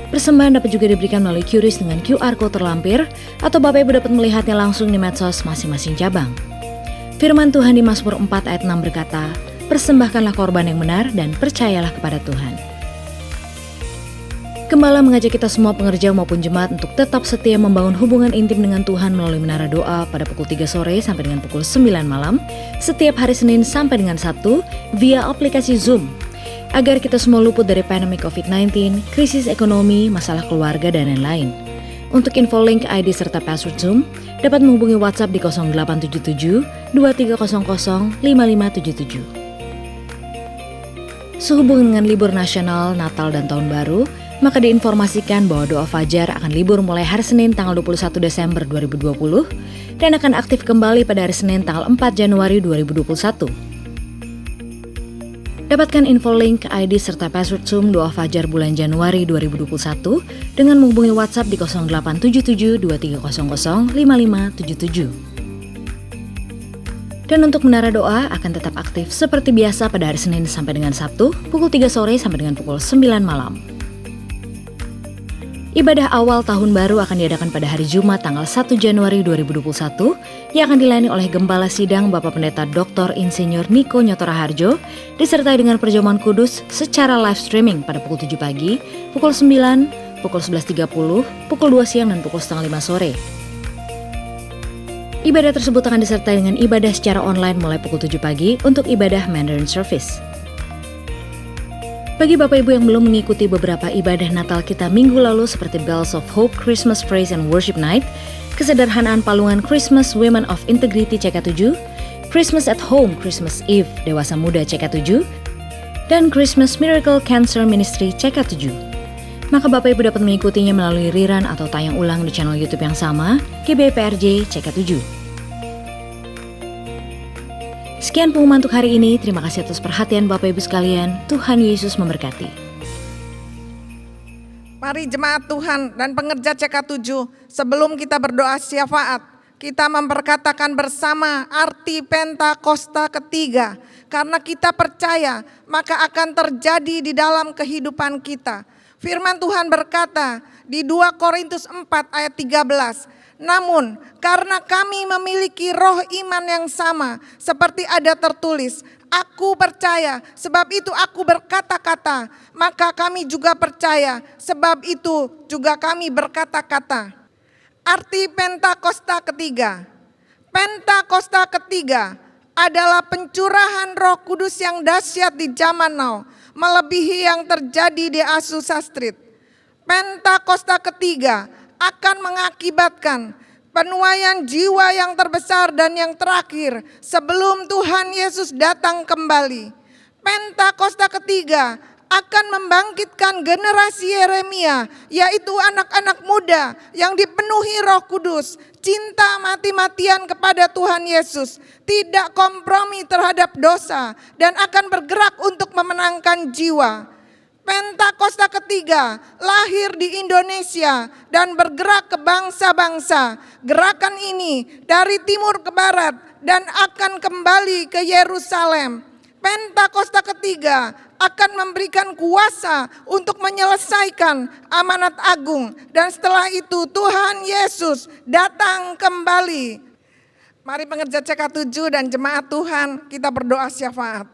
Persembahan dapat juga diberikan melalui QRIS dengan QR Code terlampir atau Bapak Ibu dapat melihatnya langsung di medsos masing-masing cabang. Firman Tuhan di Mazmur 4 ayat 6 berkata, "Persembahkanlah korban yang benar dan percayalah kepada Tuhan." Gembala mengajak kita semua pengerja maupun jemaat untuk tetap setia membangun hubungan intim dengan Tuhan melalui menara doa pada pukul 3 sore sampai dengan pukul 9 malam, setiap hari Senin sampai dengan Sabtu via aplikasi Zoom, agar kita semua luput dari pandemi COVID-19, krisis ekonomi, masalah keluarga, dan lain-lain. Untuk info link ID serta password Zoom, dapat menghubungi WhatsApp di 0877 2300 5577. Sehubungan dengan libur nasional, Natal, dan Tahun Baru, maka diinformasikan bahwa doa fajar akan libur mulai hari Senin tanggal 21 Desember 2020 dan akan aktif kembali pada hari Senin tanggal 4 Januari 2021. Dapatkan info link, ID, serta password Zoom doa fajar bulan Januari 2021 dengan menghubungi WhatsApp di 0877 2300 5577. Dan untuk menara doa akan tetap aktif seperti biasa pada hari Senin sampai dengan Sabtu pukul 3 sore sampai dengan pukul 9 malam. Ibadah awal tahun baru akan diadakan pada hari Jumat tanggal 1 Januari 2021 yang akan dilayani oleh Gembala Sidang Bapak Pendeta Dr. Insinyur Niko Nyotora Harjo disertai dengan perjamuan kudus secara live streaming pada pukul 7 pagi, pukul 9, pukul 11.30, pukul 2 siang dan pukul setengah 5 sore. Ibadah tersebut akan disertai dengan ibadah secara online mulai pukul 7 pagi untuk ibadah Mandarin Service. Bagi Bapak Ibu yang belum mengikuti beberapa ibadah Natal kita minggu lalu seperti Bells of Hope, Christmas Praise and Worship Night, Kesederhanaan Palungan Christmas Women of Integrity CK7, Christmas at Home Christmas Eve Dewasa Muda CK7, dan Christmas Miracle Cancer Ministry CK7. Maka Bapak Ibu dapat mengikutinya melalui rerun atau tayang ulang di channel YouTube yang sama, GBPRJ CK7. Sekian pengumuman untuk hari ini. Terima kasih atas perhatian Bapak Ibu sekalian. Tuhan Yesus memberkati. Mari jemaat Tuhan dan pengerja CK7, sebelum kita berdoa syafaat, kita memperkatakan bersama arti Pentakosta ketiga. Karena kita percaya, maka akan terjadi di dalam kehidupan kita. Firman Tuhan berkata di 2 Korintus 4 ayat 13, namun karena kami memiliki roh iman yang sama, seperti ada tertulis, aku percaya, sebab itu aku berkata-kata, maka kami juga percaya, sebab itu juga kami berkata-kata. Arti Pentakosta ketiga. Pentakosta ketiga adalah pencurahan Roh Kudus yang dahsyat di zaman now, melebihi yang terjadi di Azusa Street. Pentakosta ketiga akan mengakibatkan penuaian jiwa yang terbesar dan yang terakhir sebelum Tuhan Yesus datang kembali. Pentakosta ketiga akan membangkitkan generasi Yeremia, yaitu anak-anak muda yang dipenuhi Roh Kudus, cinta mati-matian kepada Tuhan Yesus, tidak kompromi terhadap dosa, dan akan bergerak untuk memenangkan jiwa. Pentakosta ketiga lahir di Indonesia dan bergerak ke bangsa-bangsa. Gerakan ini dari timur ke barat dan akan kembali ke Yerusalem. Pentakosta ketiga akan memberikan kuasa untuk menyelesaikan amanat agung, dan setelah itu Tuhan Yesus datang kembali. Mari pengerja CK7 dan jemaat Tuhan, kita berdoa syafaat.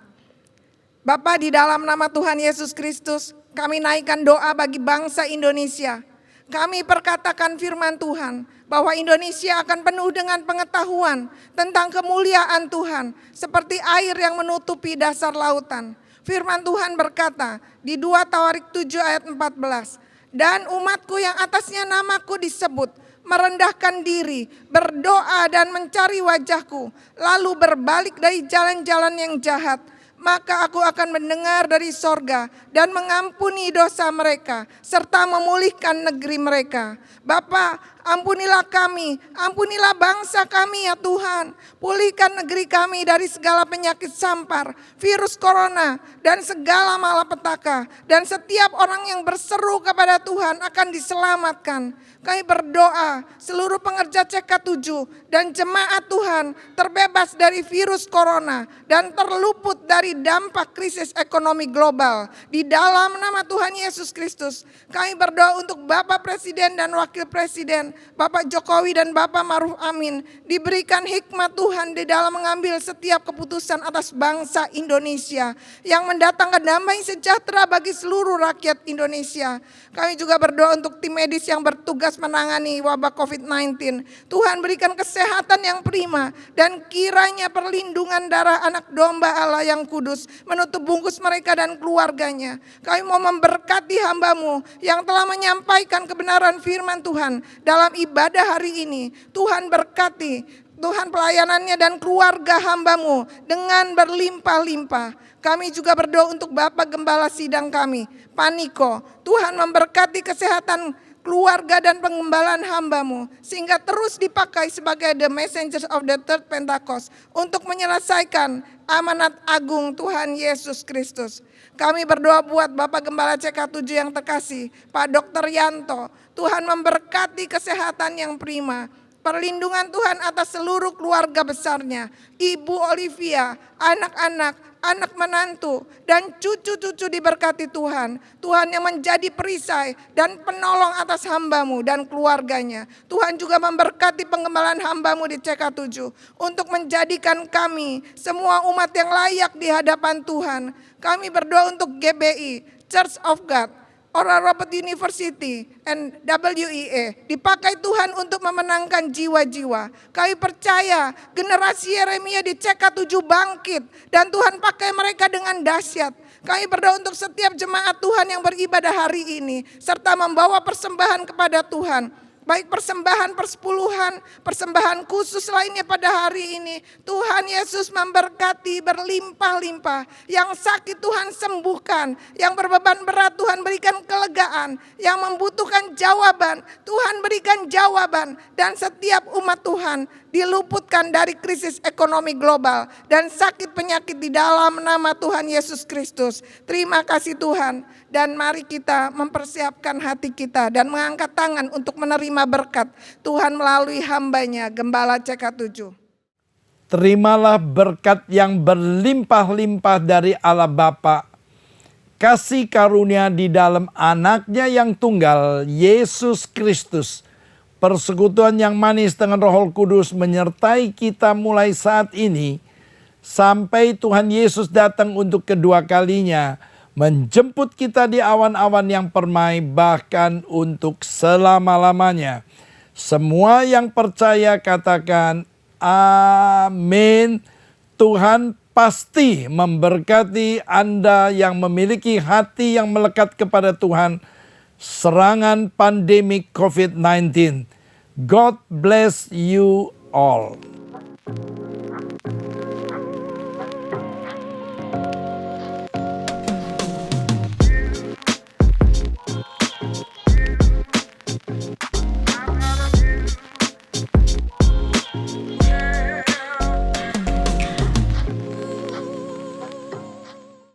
Bapa, di dalam nama Tuhan Yesus Kristus, kami naikkan doa bagi bangsa Indonesia. Kami perkatakan firman Tuhan bahwa Indonesia akan penuh dengan pengetahuan tentang kemuliaan Tuhan, seperti air yang menutupi dasar lautan. Firman Tuhan berkata di 2 Tawarik 7 ayat 14, dan umatku yang atasnya namaku disebut, merendahkan diri, berdoa dan mencari wajahku, lalu berbalik dari jalan-jalan yang jahat, maka aku akan mendengar dari sorga dan mengampuni dosa mereka, serta memulihkan negeri mereka. Bapa, ampunilah kami, ampunilah bangsa kami ya Tuhan. Pulihkan negeri kami dari segala penyakit sampar, virus corona, dan segala malapetaka. Dan setiap orang yang berseru kepada Tuhan akan diselamatkan. Kami berdoa seluruh pengerja CK7 dan jemaat Tuhan terbebas dari virus corona dan terluput dari dampak krisis ekonomi global. Di dalam nama Tuhan Yesus Kristus, kami berdoa untuk Bapak Presiden dan Wakil Presiden, Bapak Jokowi dan Bapak Maruf Amin, diberikan hikmat Tuhan di dalam mengambil setiap keputusan atas bangsa Indonesia yang mendatangkan damai sejahtera bagi seluruh rakyat Indonesia. Kami juga berdoa untuk tim medis yang bertugas menangani wabah COVID-19. Tuhan berikan kesehatan yang prima dan kiranya perlindungan darah anak domba Allah yang kudus menutup bungkus mereka dan keluarganya. Kami mau memberkati hamba-Mu yang telah menyampaikan kebenaran firman Tuhan dalam ibadah hari ini. Tuhan berkati Tuhan pelayanannya dan keluarga hamba-Mu dengan berlimpah-limpah. Kami juga berdoa untuk Bapak Gembala Sidang kami, Paniko. Tuhan memberkati kesehatan keluarga dan pengembalaan hamba-Mu, sehingga terus dipakai sebagai the messengers of the third Pentecost untuk menyelesaikan amanat agung Tuhan Yesus Kristus. Kami berdoa buat Bapak Gembala CK7 yang terkasih, Pak Dr. Yanto. Tuhan memberkati kesehatan yang prima, perlindungan Tuhan atas seluruh keluarga besarnya, Ibu Olivia, anak-anak, anak menantu, dan cucu-cucu diberkati Tuhan. Tuhan yang menjadi perisai dan penolong atas hamba-Mu dan keluarganya. Tuhan juga memberkati pengembalaan hamba-Mu di CK7 untuk menjadikan kami semua umat yang layak di hadapan Tuhan. Kami berdoa untuk GBI, Church of God, Oral Roberts University, and WIA dipakai Tuhan untuk memenangkan jiwa-jiwa. Kami percaya generasi Yeremia di CK7 bangkit dan Tuhan pakai mereka dengan dahsyat. Kami berdoa untuk setiap jemaat Tuhan yang beribadah hari ini serta membawa persembahan kepada Tuhan. Baik persembahan persepuluhan, persembahan khusus lainnya pada hari ini. Tuhan Yesus memberkati berlimpah-limpah. Yang sakit Tuhan sembuhkan. Yang berbeban berat Tuhan berikan kelegaan. Yang membutuhkan jawaban, Tuhan berikan jawaban. Dan setiap umat Tuhan diluputkan dari krisis ekonomi global dan sakit penyakit di dalam nama Tuhan Yesus Kristus. Terima kasih Tuhan, dan mari kita mempersiapkan hati kita dan mengangkat tangan untuk menerima berkat Tuhan melalui hamba-Nya Gembala CK7. Terimalah berkat yang berlimpah-limpah dari Allah Bapa, kasih karunia di dalam anaknya yang tunggal, Yesus Kristus, persekutuan yang manis dengan Roh Kudus menyertai kita mulai saat ini, sampai Tuhan Yesus datang untuk kedua kalinya, menjemput kita di awan-awan yang permai, bahkan untuk selama-lamanya. Semua yang percaya katakan amin. Tuhan pasti memberkati Anda yang memiliki hati yang melekat kepada Tuhan serangan pandemi COVID-19. God bless you all.